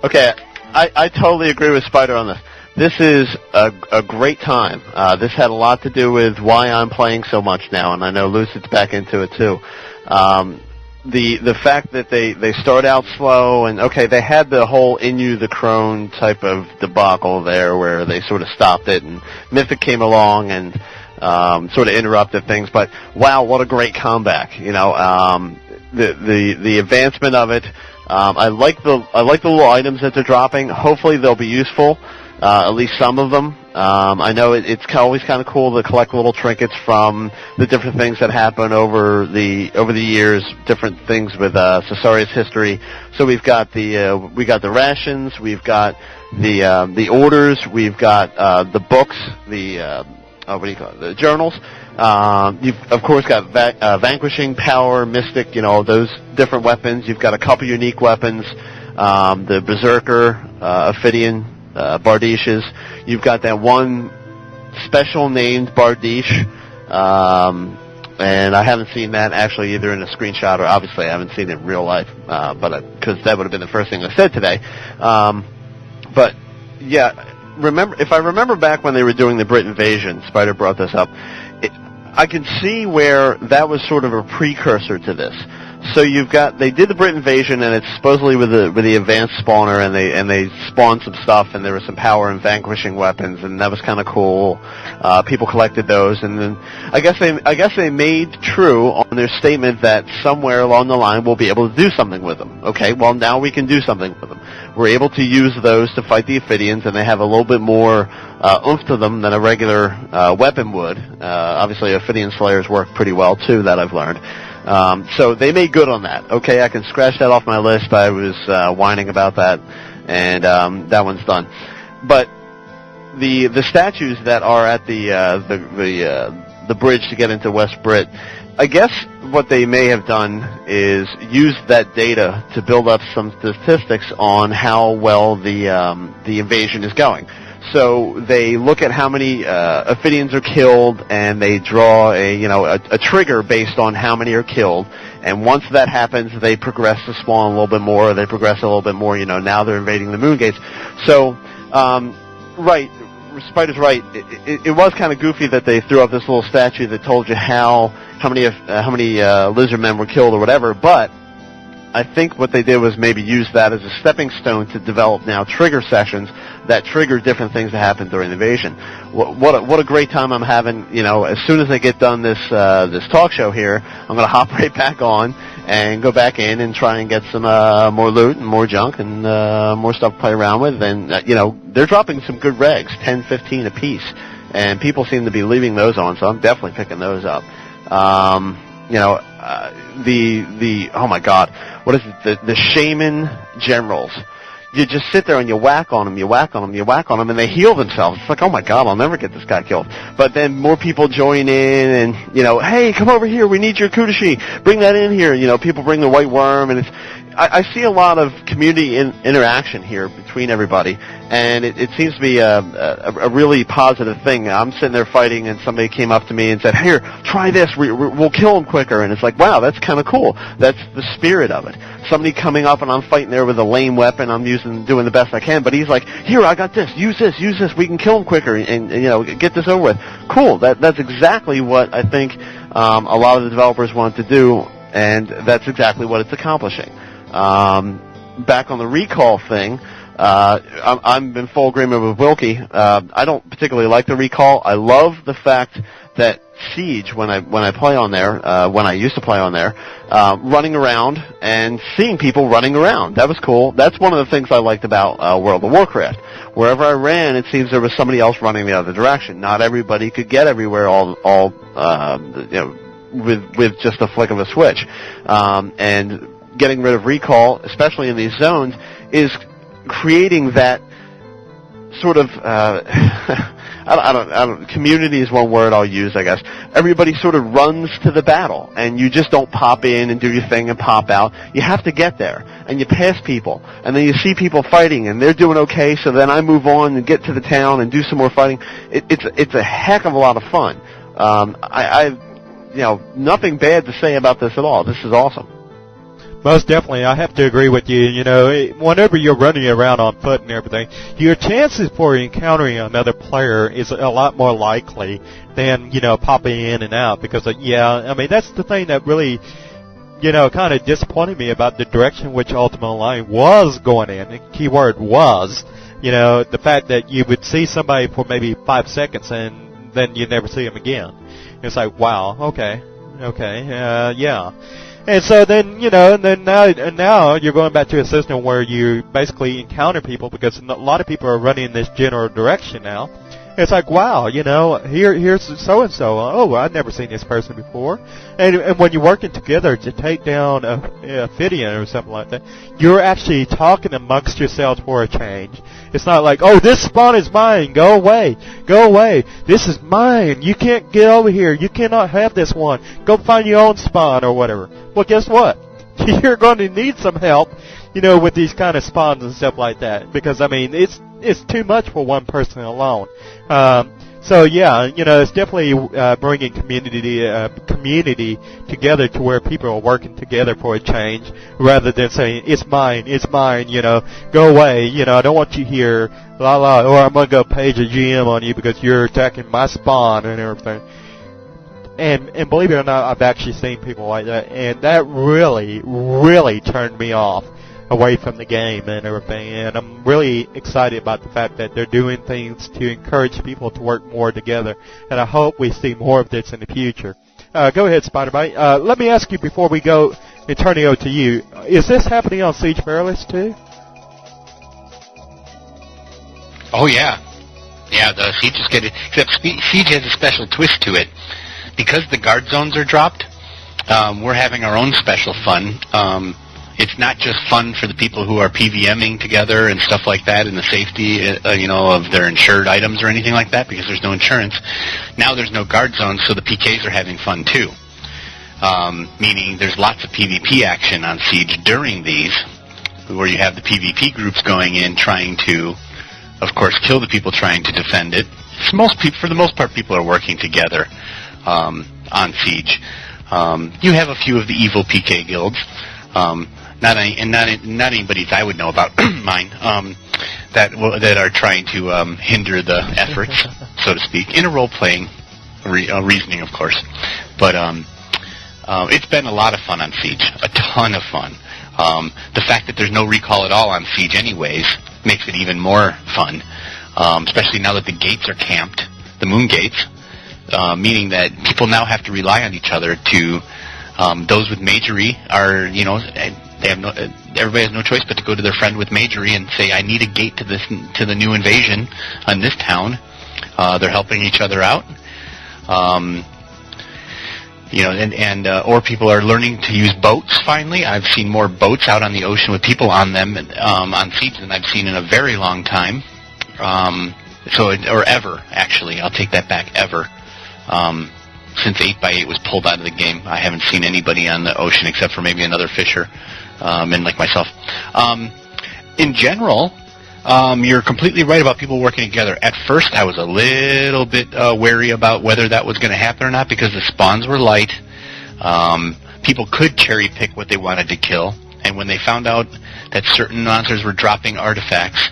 Okay, I totally agree with Spider on this. This is a great time. This had a lot to do with why I'm playing so much now, and I know Lucid's back into it too. The fact that they start out slow, and okay, they had the whole Inu the Crone type of debacle there where they sort of stopped it, and Mythic came along and sort of interrupted things, but wow, what a great comeback. You know, the advancement of it. I like the little items that they're dropping. Hopefully they'll be useful. At least some of them. I know it's always kind of cool to collect little trinkets from the different things that happen over the years, different things with Cesaria's history. So we've got the rations, we've got the orders, we've got the books, the journals. You've of course got vanquishing power, mystic, you know, those different weapons. You've got a couple unique weapons, the Berserker, Ophidian. Bardishes. You've got that one special named Bardiche, and I haven't seen that actually either in a screenshot or obviously I haven't seen it in real life, because that would have been the first thing I said today. But yeah, if I remember back when they were doing the Brit invasion, Spider brought this up. I can see where that was sort of a precursor to this. So they did the Brit invasion, and it's supposedly with the advanced spawner, and they spawned some stuff, and there was some power and vanquishing weapons, and that was kind of cool. People collected those, and then I guess they made true on their statement that somewhere along the line we'll be able to do something with them. Okay, well now we can do something with them. We're able to use those to fight the Ophidians, and they have a little bit more oomph to them than a regular weapon would. Obviously, Ophidian Slayers work pretty well too, that I've learned. So they made good on that. Okay, I can scratch that off my list. I was whining about that, and that one's done. But the statues that are at the bridge to get into West Brit, I guess what they may have done is use that data to build up some statistics on how well the invasion is going. So they look at how many Ophidians are killed, and they draw a trigger based on how many are killed. And once that happens, they progress the spawn a little bit more. They progress a little bit more. You know, now they're invading the moon gates. So, right, Spider's right. It was kind of goofy that they threw up this little statue that told you how many lizard men were killed or whatever. But I think what they did was maybe use that as a stepping stone to develop now trigger sessions that trigger different things that happen during the invasion. What a great time I'm having. You know, as soon as I get done this talk show here, I'm going to hop right back on and go back in and try and get some more loot and more junk and more stuff to play around with. And you know, they're dropping some good regs, 10, 15 a piece, and people seem to be leaving those on, so I'm definitely picking those up. You know, oh my God, what is it? The shaman generals. you just sit there and you whack on them, and they heal themselves. It's like, oh my God, I'll never get this guy killed. But then more people join in, and hey, come over here, we need your kudashi, bring that in here. People bring the white worm, and I see a lot of community interaction here between everybody, and it seems to be a really positive thing. I'm sitting there fighting, and somebody came up to me and said, "Here, try this. We'll kill him quicker." And it's like, wow, that's kind of cool. That's the spirit of it. Somebody coming up, and I'm fighting there with a lame weapon. I'm doing the best I can, but he's like, "Here, I got this. Use this. We can kill him quicker, and get this over with." Cool. That's exactly what I think a lot of the developers want to do, and that's exactly what it's accomplishing. Back on the recall thing, I'm in full agreement with Wilkie. I don't particularly like the recall. I love the fact that Siege, when I play on there, when I used to play on there, running around and seeing people running around. That was cool. That's one of the things I liked about World of Warcraft. Wherever I ran, it seems there was somebody else running the other direction. Not everybody could get everywhere with just a flick of a switch. And getting rid of recall, especially in these zones, is creating that sort of community is one word I'll use, I guess. Everybody sort of runs to the battle, and you just don't pop in and do your thing and pop out. You have to get there, and you pass people, and then you see people fighting, and they're doing okay, so then I move on and get to the town and do some more fighting. It's a heck of a lot of fun. I nothing bad to say about this at all. This is awesome. Most definitely, I have to agree with you. Whenever you're running around on foot and everything, your chances for encountering another player is a lot more likely than, popping in and out. Because, that's the thing that really, kind of disappointed me about the direction which Ultima Online was going in. The key word was, the fact that you would see somebody for maybe 5 seconds and then you never see them again. It's like, wow, okay, yeah. And so then, now you're going back to a system where you basically encounter people because a lot of people are running in this general direction now. It's like, wow, here's so-and-so. Oh, I've never seen this person before. And when you're working together to take down a Ophidian or something like that, you're actually talking amongst yourselves for a change. It's not like, oh, this spawn is mine. Go away. This is mine. You can't get over here. You cannot have this one. Go find your own spawn or whatever. Well, guess what? You're going to need some help, with these kind of spawns and stuff like that. Because, it's too much for one person alone. So yeah, it's definitely bringing community together to where people are working together for a change, rather than saying it's mine, go away, I don't want you here, la la, or I'm gonna go page a GM on you because you're attacking my spawn and everything. And believe it or not, I've actually seen people like that, and that really, really turned me off away from the game and everything, and I'm really excited about the fact that they're doing things to encourage people to work more together, and I hope we see more of this in the future. Go ahead, Spider-Bite. Let me ask you before we go and turn it over to you, is this happening on Siege Perilous too? Oh yeah. Yeah, the Siege is getting, except Siege has a special twist to it. Because the guard zones are dropped, we're having our own special fun. It's not just fun for the people who are PVMing together and stuff like that, and the safety, of their insured items or anything like that, because there's no insurance. Now there's no guard zones, so the PKs are having fun too. Meaning there's lots of PvP action on Siege during these, where you have the PvP groups going in trying to, of course, kill the people trying to defend it. For the most part, people are working together on Siege. You have a few of the evil PK guilds. Not anybody's I would know about mine, that are trying to hinder the efforts, so to speak, in a role-playing reasoning, of course. But it's been a lot of fun on Siege, a ton of fun. The fact that there's no recall at all on Siege anyways makes it even more fun, especially now that the gates are camped, the moon gates, meaning that people now have to rely on each other to, those with majory are, everybody has no choice but to go to their friend with majory and say, I need a gate to the new invasion on this town. They're helping each other out. and or people are learning to use boats. Finally, I've seen more boats out on the ocean with people on them on Siege than I've seen in a very long time. Or ever, actually. I'll take that back, ever. Since 8x8 was pulled out of the game, I haven't seen anybody on the ocean except for maybe another fisher, and like myself. In general, you're completely right about people working together. At first, I was a little bit wary about whether that was going to happen or not because the spawns were light. People could cherry pick what they wanted to kill, and when they found out that certain monsters were dropping artifacts,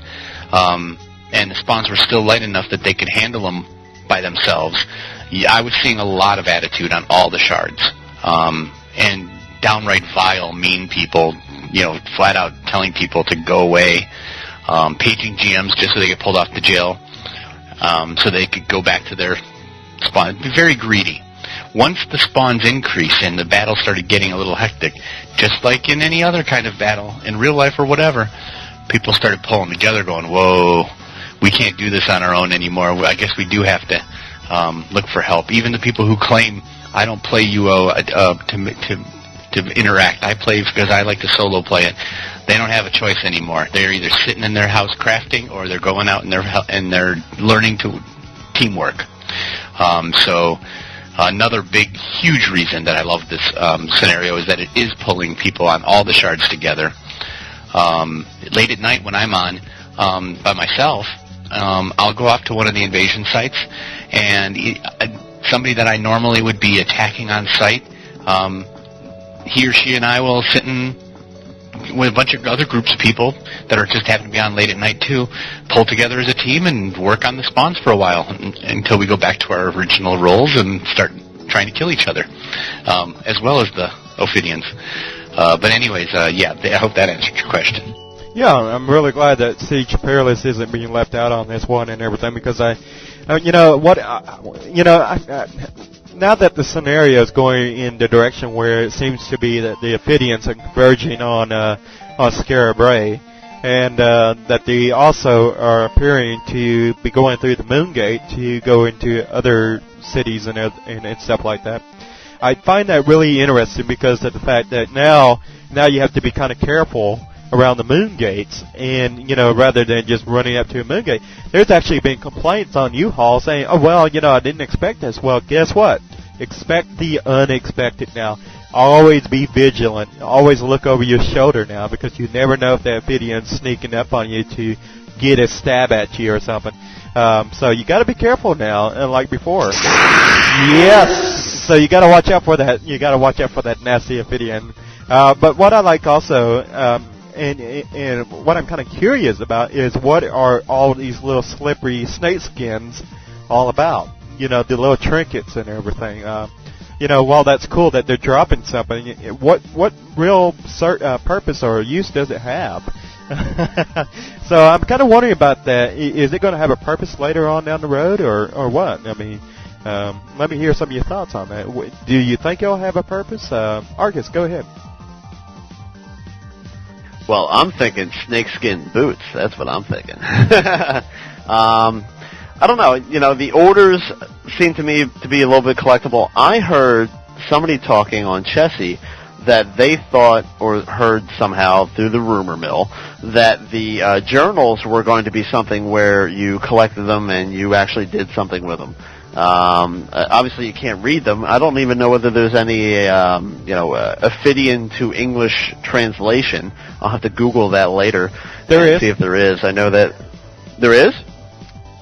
and the spawns were still light enough that they could handle them by themselves, I was seeing a lot of attitude on all the shards, and downright vile, mean people, flat out telling people to go away, paging GMs just so they get pulled off to jail, so they could go back to their spawn. Very greedy. Once the spawns increased and the battle started getting a little hectic, just like in any other kind of battle, in real life or whatever, people started pulling together going, whoa, we can't do this on our own anymore. I guess we do have to look for help. Even the people who claim, I don't play UO to interact. I play because I like to solo play it. They don't have a choice anymore. They're either sitting in their house crafting or they're going out and they're learning to teamwork. So another big, huge reason that I love this scenario is that it is pulling people on all the shards together. Late at night when I'm on by myself, I'll go off to one of the invasion sites, and somebody that I normally would be attacking on site, he or she and I will sit with a bunch of other groups of people that are just happen to be on late at night too, pull together as a team and work on the spawns for a while until we go back to our original roles and start trying to kill each other, as well as the Ophidians. But anyways, yeah, I hope that answered your question. Yeah, I'm really glad that Siege Perilous isn't being left out on this one and everything, because now that the scenario is going in the direction where it seems to be that the Ophidians are converging on Scarabray, and that they also are appearing to be going through the Moon Gate to go into other cities and stuff like that. I find that really interesting because of the fact that now you have to be kind of careful around the Moon Gates, and rather than just running up to a Moon Gate, there's actually been complaints on U-Haul saying, oh well, I didn't expect this. Well, guess what? Expect the unexpected now. Always be vigilant. Always look over your shoulder now, because you never know if the Ophidian's sneaking up on you to get a stab at you or something. So you got to be careful now, like before. Yes. So you got to watch out for that. You got to watch out for that nasty Ophidian. But what I like also, and what I'm kind of curious about is what are all these little slippery snake skins all about? The little trinkets and everything. While that's cool that they're dropping something, what real purpose or use does it have? So I'm kind of wondering about that. Is it going to have a purpose later on down the road, or what? I mean, let me hear some of your thoughts on that. Do you think it'll have a purpose? Argus, go ahead. Well, I'm thinking snakeskin boots. That's what I'm thinking. I don't know. The orders seem to me to be a little bit collectible. I heard somebody talking on Chessie that they thought or heard somehow through the rumor mill that the journals were going to be something where you collected them and you actually did something with them. Obviously, you can't read them. I don't even know whether there's any, Ophidian to English translation. I'll have to Google that later. There is. See if there is. I know that there is.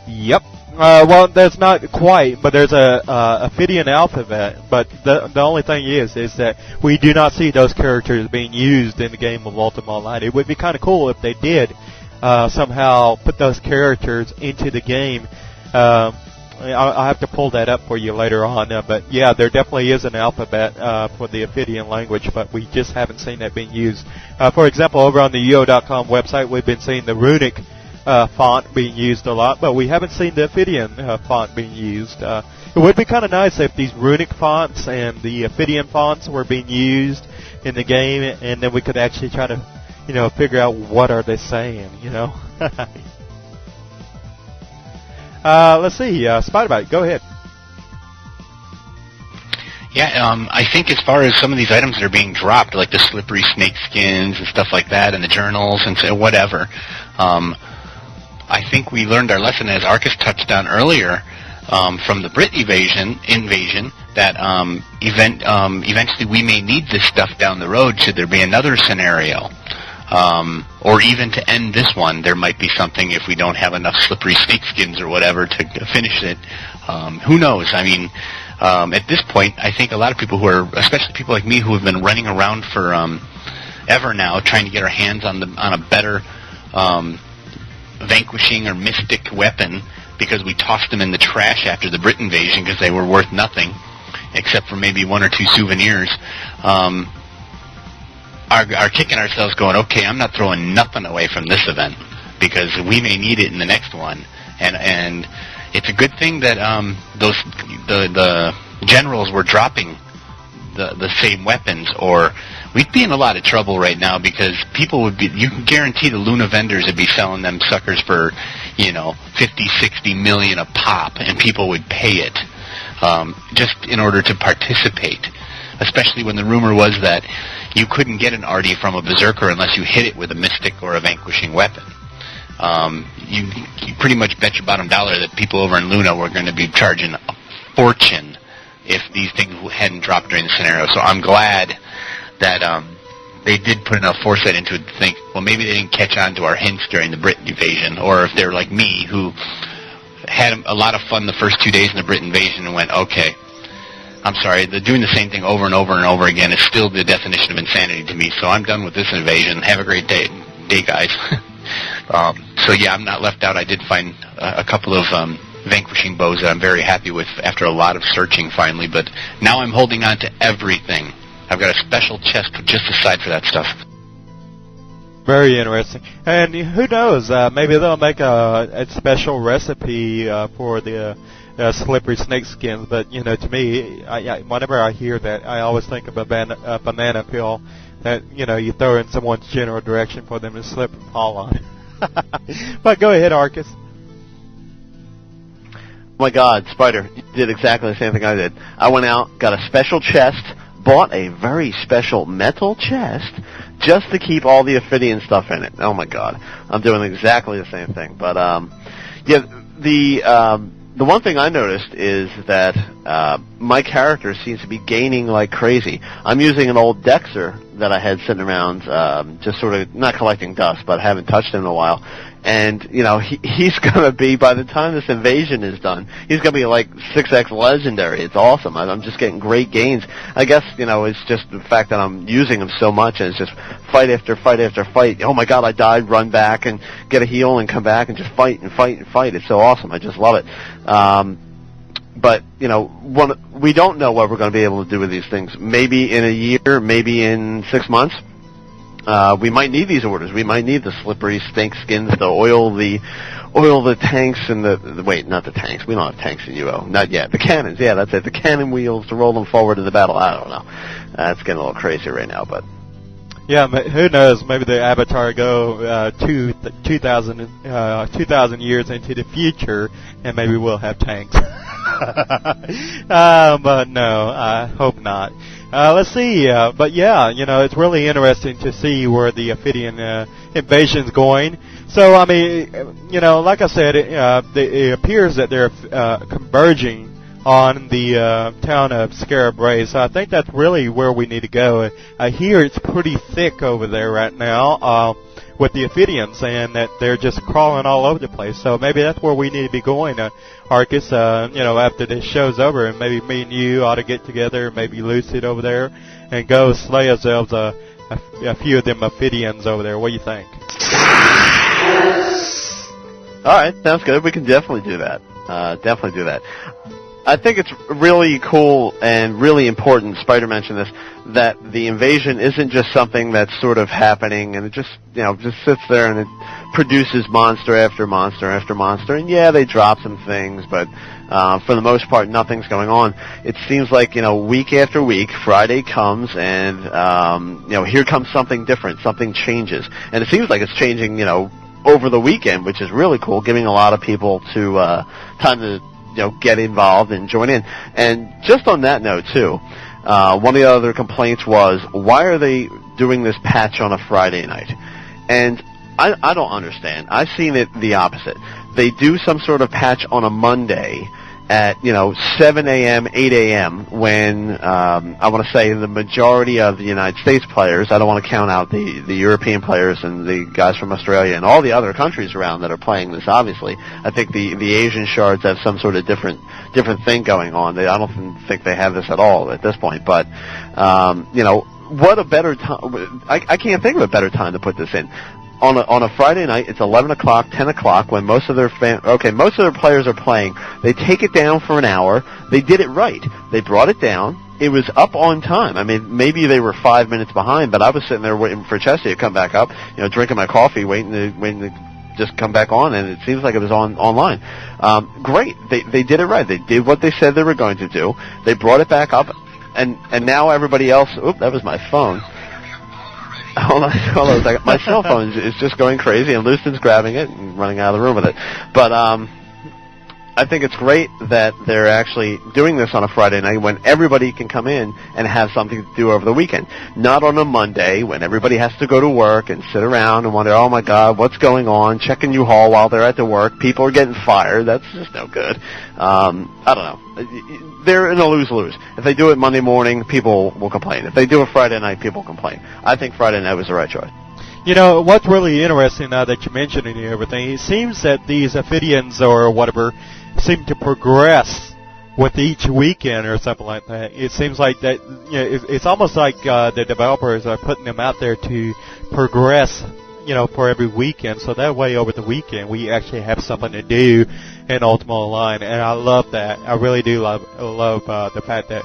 Yep. Well, there's not quite, but there's a Ophidian alphabet. But the only thing is that we do not see those characters being used in the game of Ultima Online. It would be kind of cool if they did somehow put those characters into the game. I'll have to pull that up for you later on. But yeah, there definitely is an alphabet for the Ophidian language, but we just haven't seen that being used. For example, over on the UO.com website, we've been seeing the runic font being used a lot, but we haven't seen the Ophidian font being used. It would be kind of nice if these runic fonts and the Ophidian fonts were being used in the game, and then we could actually try to, figure out what are they saying, Let's see, Spider-Bite, go ahead. Yeah, I think as far as some of these items that are being dropped, like the slippery snake skins and stuff like that, and the journals and whatever, I think we learned our lesson, as Arcus touched on earlier, from the Brit invasion, that eventually we may need this stuff down the road should there be another scenario. Or even to end this one, there might be something if we don't have enough slippery snake skins or whatever to finish it. Who knows? I mean, at this point, I think a lot of people who are, especially people like me who have been running around for ever now, trying to get our hands on a better vanquishing or mystic weapon, because we tossed them in the trash after the Brit invasion because they were worth nothing, except for maybe 1 or 2 souvenirs. Are kicking ourselves going, okay, I'm not throwing nothing away from this event because we may need it in the next one. And it's a good thing that the generals were dropping the same weapons, or we'd be in a lot of trouble right now, because people would be, you can guarantee the Luna vendors would be selling them suckers for, 50, 60 million a pop, and people would pay it just in order to participate, especially when the rumor was that you couldn't get an arty from a berserker unless you hit it with a mystic or a vanquishing weapon. You pretty much bet your bottom dollar that people over in Luna were going to be charging a fortune if these things hadn't dropped during the scenario. So I'm glad that they did put enough foresight into it to think, well, maybe they didn't catch on to our hints during the Brit invasion, or if they're like me, who had a lot of fun the first 2 days in the Brit invasion and went, okay, I'm sorry, doing the same thing over and over and over again is still the definition of insanity to me, so I'm done with this invasion. Have a great day guys. So yeah, I'm not left out. I did find a couple of vanquishing bows that I'm very happy with after a lot of searching finally, but now I'm holding on to everything. I've got a special chest just aside for that stuff. Very interesting. And who knows, maybe they'll make a special recipe for the slippery snake skins, but to me, whenever I hear that, I always think of a banana peel that you throw in someone's general direction for them to slip and fall on. But go ahead, Arcus. Oh my God, Spider, you did exactly the same thing I did. I went out, got a special chest, bought a very special metal chest just to keep all the Ophidian stuff in it. Oh my God, I'm doing exactly the same thing. But the one thing I noticed is that my character seems to be gaining like crazy. I'm using an old Dexter that I had sitting around, just sort of not collecting dust, but haven't touched him in a while. And, he's going to be, by the time this invasion is done, he's going to be like 6X legendary. It's awesome. I'm just getting great gains. I guess, it's just the fact that I'm using him so much, and it's just fight after fight after fight. Oh my God, I died, run back and get a heal and come back and just fight and fight and fight. It's so awesome. I just love it. But, we don't know what we're going to be able to do with these things. Maybe in a year, maybe in 6 months. We might need these orders. We might need the slippery snake skins, the oil the tanks, and wait, not the tanks. We don't have tanks in UO. Not yet. The cannons. Yeah, that's it. The cannon wheels to roll them forward to the battle. I don't know. That's getting a little crazy right now, but. Yeah, who knows? Maybe the Avatar go 2,000 years into the future, and maybe we'll have tanks. But no, I hope not. Let's see. But yeah, it's really interesting to see where the Ophidian invasion's going. So, I mean, like I said, it appears that they're converging on the town of Scarab Ray. So I think that's really where we need to go. I hear it's pretty thick over there right now with the Ophidians, and that they're just crawling all over the place. So maybe that's where we need to be going, Arcus, after this show's over, and maybe me and you ought to get together, maybe Lucid over there, and go slay ourselves a few of them Ophidians over there. What do you think? All right, sounds good. We can definitely do that. I think it's really cool and really important, Spider mentioned this, that the invasion isn't just something that's sort of happening and it just sits there and it produces monster after monster after monster. And yeah, they drop some things, but for the most part, nothing's going on. It seems like, week after week, Friday comes and, here comes something different, something changes. And it seems like it's changing, over the weekend, which is really cool, giving a lot of people time to get involved and join in. And just on that note too, one of the other complaints was, why are they doing this patch on a Friday night? And I don't understand. I've seen it the opposite. They do some sort of patch on a Monday at 7 a.m., 8 a.m. when I want to say the majority of the United States players, I don't want to count out the European players and the guys from Australia and all the other countries around that are playing this, obviously. I think the Asian shards have some sort of different thing going on. I don't think they have this at all at this point. But, what a better time. I can't think of a better time to put this in. On a Friday night, it's 11 o'clock, 10 o'clock, when most of their players are playing. They take it down for an hour. They did it right. They brought it down. It was up on time. I mean, maybe they were 5 minutes behind, but I was sitting there waiting for Chessie to come back up, drinking my coffee, waiting to just come back on, and it seems like it was online. Great. They did it right. They did what they said they were going to do. They brought it back up, and now everybody else. Oop, that was my phone. Hold on a second. My cell phone is just going crazy, and Lewiston's grabbing it and running out of the room with it. But I think it's great that they're actually doing this on a Friday night when everybody can come in and have something to do over the weekend. Not on a Monday when everybody has to go to work and sit around and wonder, oh my God, what's going on? Checking U-Haul while they're at the work. People are getting fired. That's just no good. I don't know. They're in a lose-lose. If they do it Monday morning, people will complain. If they do it Friday night, people complain. I think Friday night was the right choice. What's really interesting now that you mentioned it and everything, it seems that these Ophidians or whatever seem to progress with each weekend or something like that. It seems like that, it's almost like the developers are putting them out there to progress, for every weekend. So that way over the weekend we actually have something to do in Ultima Online. And I love that. I really do love the fact that,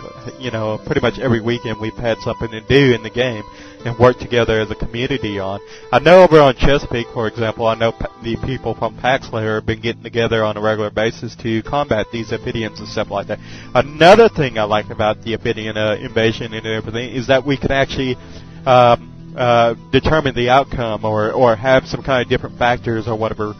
pretty much every weekend we've had something to do in the game and work together as a community on. I know over on Chesapeake, for example, I know the people from Paxlayer have been getting together on a regular basis to combat these Ophidians and stuff like that. Another thing I like about the Ophidian invasion and everything is that we can actually determine the outcome or have some kind of different factors or whatever.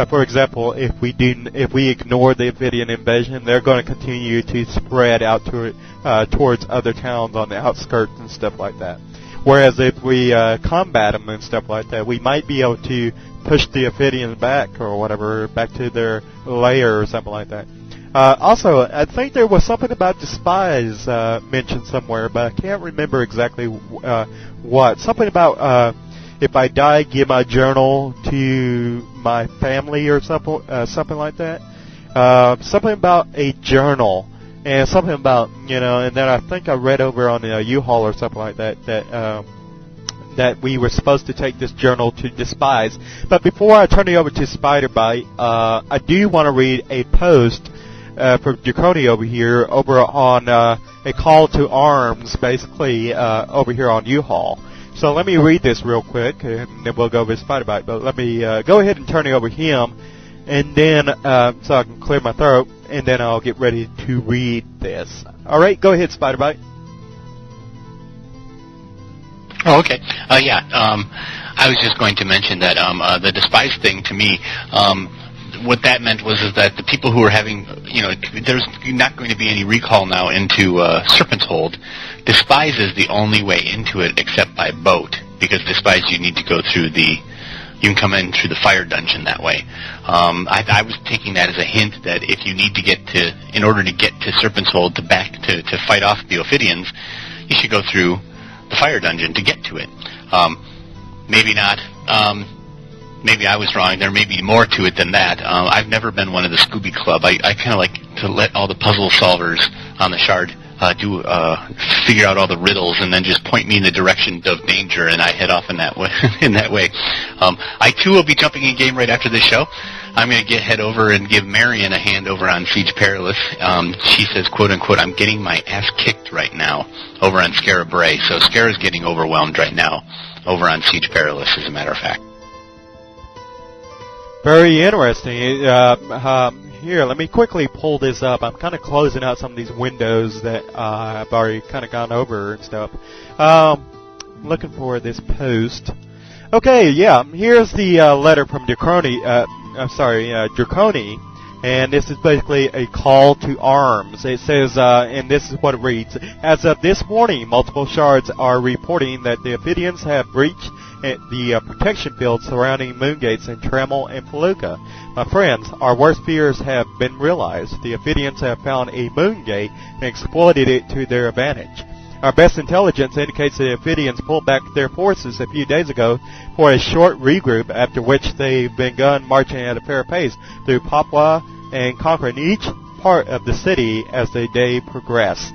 For example, if we ignore the Ophidian invasion, they're going to continue to spread out towards other towns on the outskirts and stuff like that. Whereas if we combat them and stuff like that, we might be able to push the Ophidians back or whatever, back to their lair or something like that. Also, I think there was something about despise mentioned somewhere, but I can't remember exactly what. Something about if I die, give my journal to my family or something like that. Something about a journal. And something about, and then I think I read over on the U-Haul or something like that, that we were supposed to take this journal to Despise. But before I turn it over to Spider-Bite, I do want to read a post from Draconi over here, over on a call to arms, basically, over here on U-Haul. So let me read this real quick, and then we'll go with Spider-Bite. But let me go ahead and turn it over to him, and then so I can clear my throat, and then I'll get ready to read this. All right, go ahead, Spider-Bite. Oh, okay. I was just going to mention that the despise thing to me, what that meant was that the people who are having, there's not going to be any recall now into Serpent's Hold. Despise is the only way into it except by boat, because Despise you need to go through you can come in through the fire dungeon that way. I was taking that as a hint that if you need to in order to get to Serpent's Hold to fight off the Ophidians, you should go through the fire dungeon to get to it. Maybe not. Maybe I was wrong. There may be more to it than that. I've never been one of the Scooby Club. I kind of like to let all the puzzle solvers on the shard figure out all the riddles and then just point me in the direction of danger, and I head off in that way. I too will be jumping in game right after this show. I'm going to head over and give Marion a hand over on Siege Perilous. She says, quote unquote, I'm getting my ass kicked right now over on Scara Bray. So Scara's getting overwhelmed right now over on Siege Perilous, as a matter of fact. Very interesting. Here, let me quickly pull this up. I'm kind of closing out some of these windows that I've already kind of gone over and stuff. Looking for this post. Okay, yeah, here's the letter from Draconi. Draconi And this is basically a call to arms. It says, and this is what it reads: as of this morning, multiple shards are reporting that the Ophidians have breached the protection field surrounding Moongates in Trammel and Felucca. My friends, our worst fears have been realized. The Ophidians have found a Moongate and exploited it to their advantage. Our best intelligence indicates the Ophidians pulled back their forces a few days ago for a short regroup, after which they've begun marching at a fair pace through Papua and conquering each part of the city as the day progressed.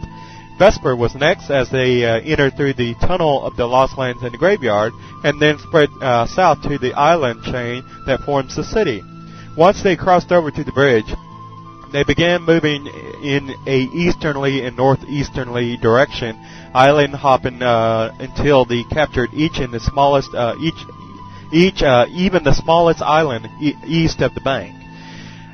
Vesper was next, as they entered through the tunnel of the Lost Lands and the graveyard, and then spread south to the island chain that forms the city. Once they crossed over to the bridge, they began moving in a easterly and northeasterly direction, island hopping until they captured each and the smallest, even the smallest island east of the bank.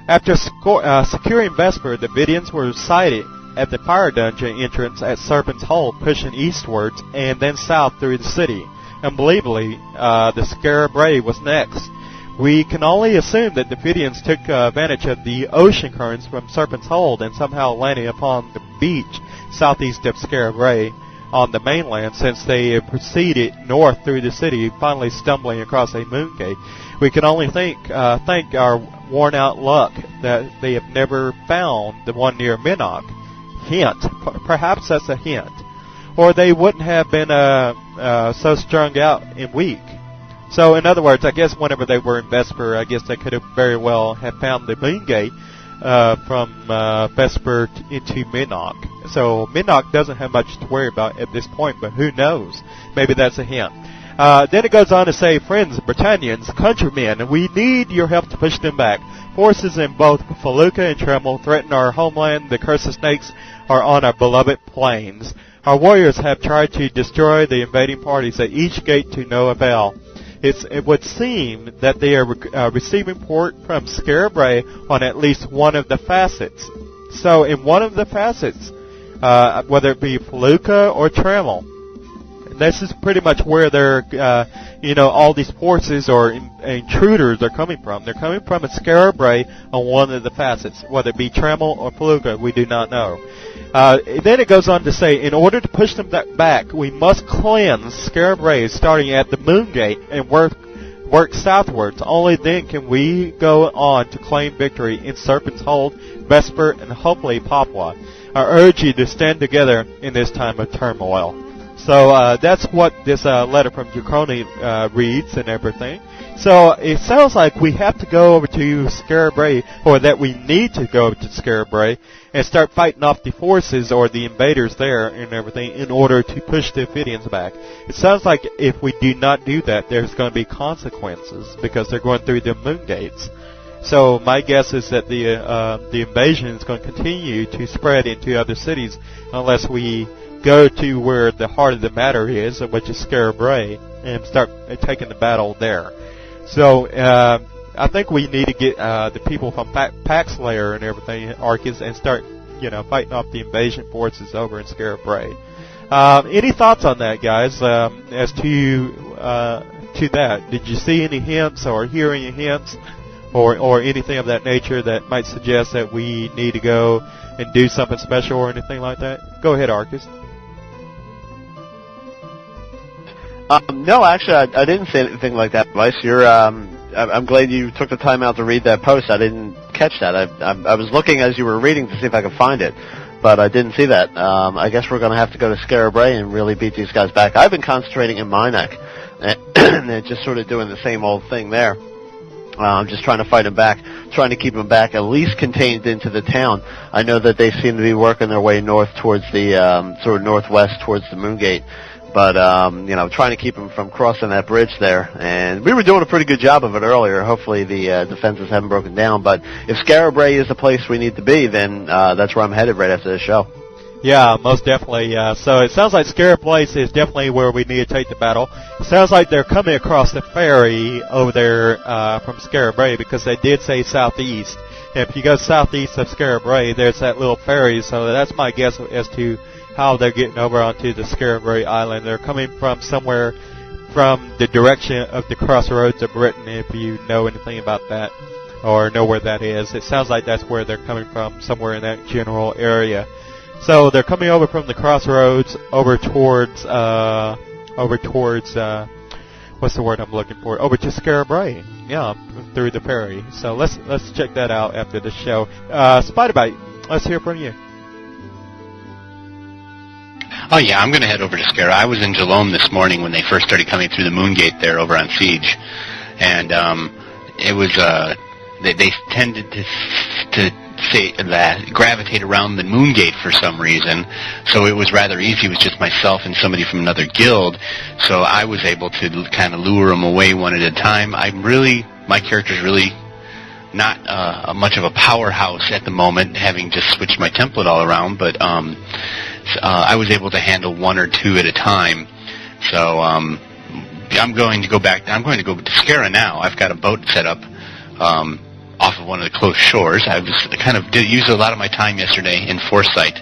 After securing Vesper, the Vidians were sighted at the fire dungeon entrance at Serpent's Hole, pushing eastwards and then south through the city. Unbelievably, the Scarab Ray was next. We can only assume that the Vidians took advantage of the ocean currents from Serpent's Hold and somehow landed upon the beach southeast of Scarab Ray on the mainland, since they proceeded north through the city, finally stumbling across a Moongate. We can only thank our worn-out luck that they have never found the one near Minnock. Hint. Perhaps that's a hint. Or they wouldn't have been so strung out and weak. So, in other words, I guess whenever they were in Vesper, I guess they could have very well have found the Moongate from Vesper into Minnock. So, Minnock doesn't have much to worry about at this point, but who knows? Maybe that's a hint. Then it goes on to say, friends, Britannians, countrymen, we need your help to push them back. Forces in both Felucca and Trammel threaten our homeland. The cursed snakes are on our beloved plains. Our warriors have tried to destroy the invading parties at each gate to no avail. It would seem that they are receiving port from Scarab Ray on at least one of the facets. So in one of the facets, whether it be Felucca or Trammel, this is pretty much where their, all these forces or intruders are coming from. They're coming from a Scarab Ray on one of the facets, whether it be Trammel or Felucca, we do not know. Then it goes on to say, in order to push them back, we must cleanse Scarab Ray starting at the Moongate and work southwards. Only then can we go on to claim victory in Serpent's Hold, Vesper, and hopefully Papua. I urge you to stand together in this time of turmoil. So that's what this letter from Ducroni reads and everything. So it sounds like we have to go over to Scarab Ray, or that we need to go over to Scarab Ray and start fighting off the forces or the invaders there and everything in order to push the Ophidians back. It sounds like if we do not do that, there's going to be consequences because they're going through the Moongates. So my guess is that the invasion is going to continue to spread into other cities unless we go to where the heart of the matter is, which is Scarab Ray, and start taking the battle there. So I think we need to get the people from Paxlayer and everything, Arcus, and start, fighting off the invasion forces over in Scarab Ray. Any thoughts on that, guys, as to that? Did you see any hints or hear any hints or anything of that nature that might suggest that we need to go and do something special or anything like that? Go ahead, Arcus. No, actually, I didn't say anything like that, Vice. I'm glad you took the time out to read that post. I didn't catch that. I was looking as you were reading to see if I could find it, but I didn't see that. I guess we're going to have to go to Scarab Ray and really beat these guys back. I've been concentrating in Minnock and just sort of doing the same old thing there. Just trying to fight them back, trying to keep them back at least contained into the town. I know that they seem to be working their way north towards the sort of northwest towards the Moongate. But, trying to keep them from crossing that bridge there. And we were doing a pretty good job of it earlier. Hopefully the defenses haven't broken down. But if Scarab Ray is the place we need to be, then that's where I'm headed right after the show. Yeah, most definitely. So it sounds like Scarab Place is definitely where we need to take the battle. It sounds like they're coming across the ferry over there from Scarab Ray, because they did say southeast. If you go southeast of Scarab Ray, there's that little ferry. So that's my guess as to how they're getting over onto the Scarab Ray Island. They're coming from somewhere from the direction of the crossroads of Britain, if you know anything about that. or know where that is. It sounds like that's where they're coming from, somewhere in that general area. So they're coming over from the crossroads over towards what's the word I'm looking for? Over to Scarabray. Yeah, through the prairie. So let's check that out after the show. Spiderbite, let's hear from you. Oh yeah, I'm going to head over to Scara. I was in Jalome this morning when they first started coming through the Moon Gate there over on Siege, and it was they tended to say that gravitate around the Moon Gate for some reason, so it was rather easy. It was just myself and somebody from another guild, so I was able to kind of lure them away one at a time. My character's really not much of a powerhouse at the moment, having just switched my template all around, but I was able to handle one or two at a time. So I'm going to go to Scara now. I've got a boat set up off of one of the close shores. I was used a lot of my time yesterday in foresight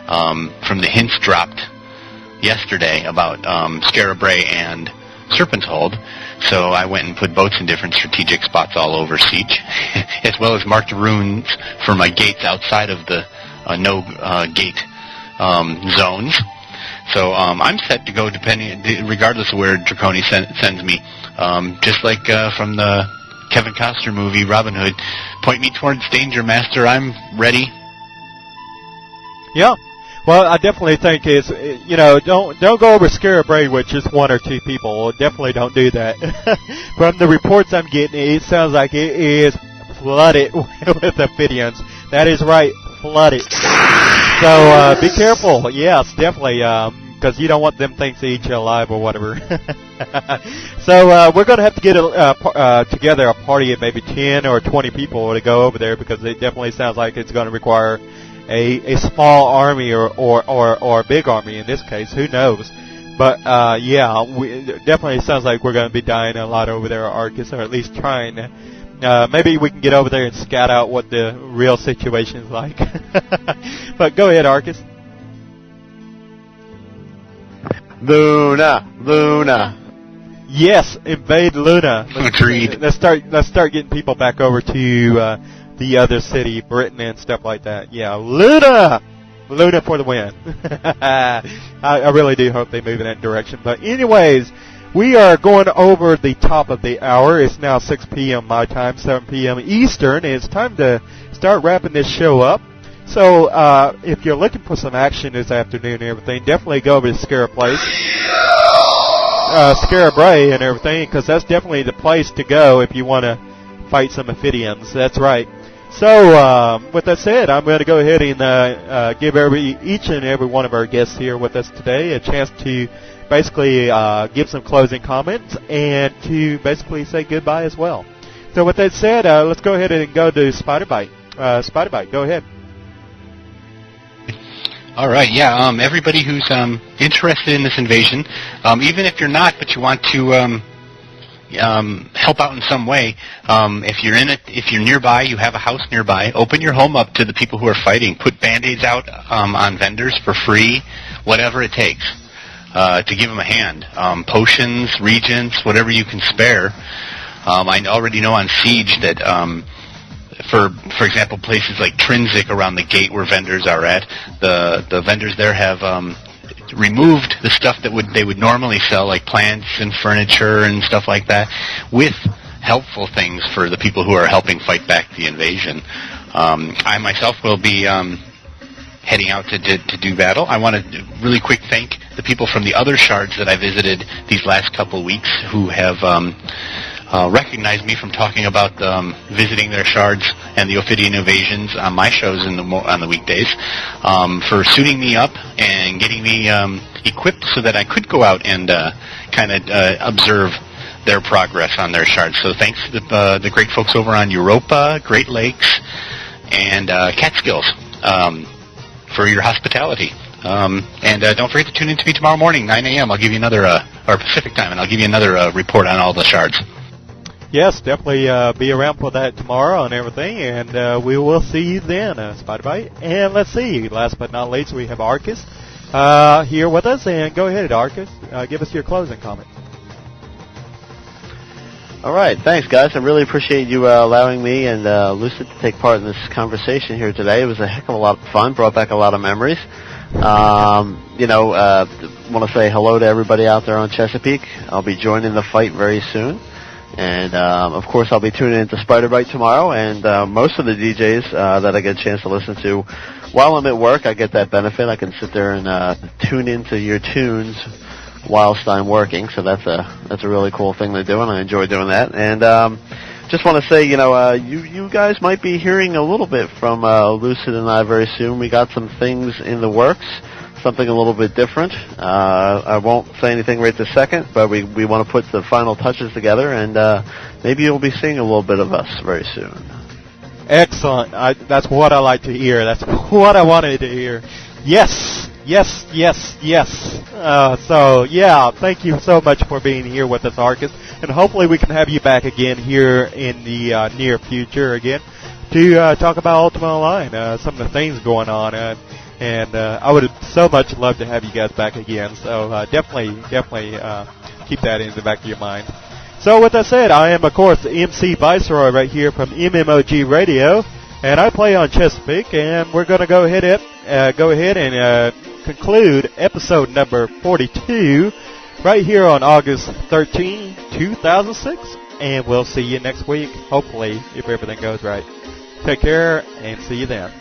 from the hints dropped yesterday about Scarabray and Serpent's Hold. So I went and put boats in different strategic spots all over Siege, as well as marked runes for my gates outside of the no-gate zones. So I'm set to go regardless of where Draconi sends me. Just like from the Kevin Costner movie, Robin Hood, point me towards danger, master. I'm ready. Yeah. Well, I definitely think don't go over Scarabray with just one or two people. Definitely don't do that. From the reports I'm getting, it sounds like it is flooded with amphibians. That is right, flooded. So be careful. Yes, definitely, because you don't want them things to eat you alive or whatever. So we're going to have to get together a party of maybe 10 or 20 people to go over there, because it definitely sounds like it's going to require a small army or a big army in this case. Who knows? But it definitely sounds like we're going to be dying a lot over there at Arcus, or at least trying. Maybe we can get over there and scout out what the real situation is like. But go ahead, Arcus. Luna. Yes, invade Luna. Agreed. Let's start getting people back over to the other city, Britain and stuff like that. Yeah, Luna for the win. I really do hope they move in that direction. But anyways, we are going over the top of the hour. It's now 6 p.m. my time, 7 p.m. Eastern, and it's time to start wrapping this show up. So if you're looking for some action this afternoon and everything, definitely go over to Scarabray and everything, because that's definitely the place to go if you want to fight some amphibians. That's right. So with that said, I'm going to go ahead and give each and every one of our guests here with us today a chance to basically give some closing comments and to basically say goodbye as well. So with that said, let's go ahead and go to Spiderbite. Spiderbite, go ahead. All right, yeah. Everybody who's interested in this invasion, even if you're not, but you want to help out in some way, if you're nearby, you have a house nearby, open your home up to the people who are fighting. Put Band-Aids out on vendors for free, whatever it takes, to give them a hand. Potions, regents, whatever you can spare. I already know on Siege that for example, places like Trinsic around the gate where vendors are at, the vendors there have removed the stuff that they would normally sell, like plants and furniture and stuff like that, with helpful things for the people who are helping fight back the invasion. I myself will be heading out to do battle. I want to really quick thank the people from the other shards that I visited these last couple weeks who have recognized me from talking about visiting their shards and the Ophidian invasions on my shows on the weekdays, for suiting me up and getting me equipped so that I could go out and kind of observe their progress on their shards. So thanks to the great folks over on Europa, Great Lakes, and Catskills for your hospitality. And don't forget to tune in to me tomorrow morning, 9 a.m. I'll give you another, or Pacific time, and I'll give you another report on all the shards. Yes, definitely be around for that tomorrow and everything, and we will see you then, Spiderbite. And let's see, last but not least, we have Arcus here with us, and go ahead, Arcus, give us your closing comment. All right, thanks, guys. I really appreciate you allowing me and Lucid to take part in this conversation here today. It was a heck of a lot of fun, brought back a lot of memories. Want to say hello to everybody out there on Chesapeake. I'll be joining the fight very soon. And, of course, I'll be tuning into Spider Bite tomorrow, and most of the DJs that I get a chance to listen to while I'm at work, I get that benefit. I can sit there and tune into your tunes whilst I'm working, so that's a really cool thing to do, and I enjoy doing that. And just want to say, you guys might be hearing a little bit from Lucid and I very soon. We got some things in the works, something a little bit different. I won't say anything right this second, but we want to put the final touches together, and maybe you'll be seeing a little bit of us very soon. Excellent. That's what I like to hear. That's what I wanted to hear. Yes. So, yeah, thank you so much for being here with us, Arcus. And hopefully we can have you back again here in the near future again to talk about Ultima Online, some of the things going on. And I would so much love to have you guys back again. So definitely keep that in the back of your mind. So with that said, I am, of course, MC Viceroy right here from MMOG Radio. And I play on Chesapeake, and we're going to go ahead and conclude episode number 42 right here on August 13, 2006. And we'll see you next week, hopefully, if everything goes right. Take care, and see you then.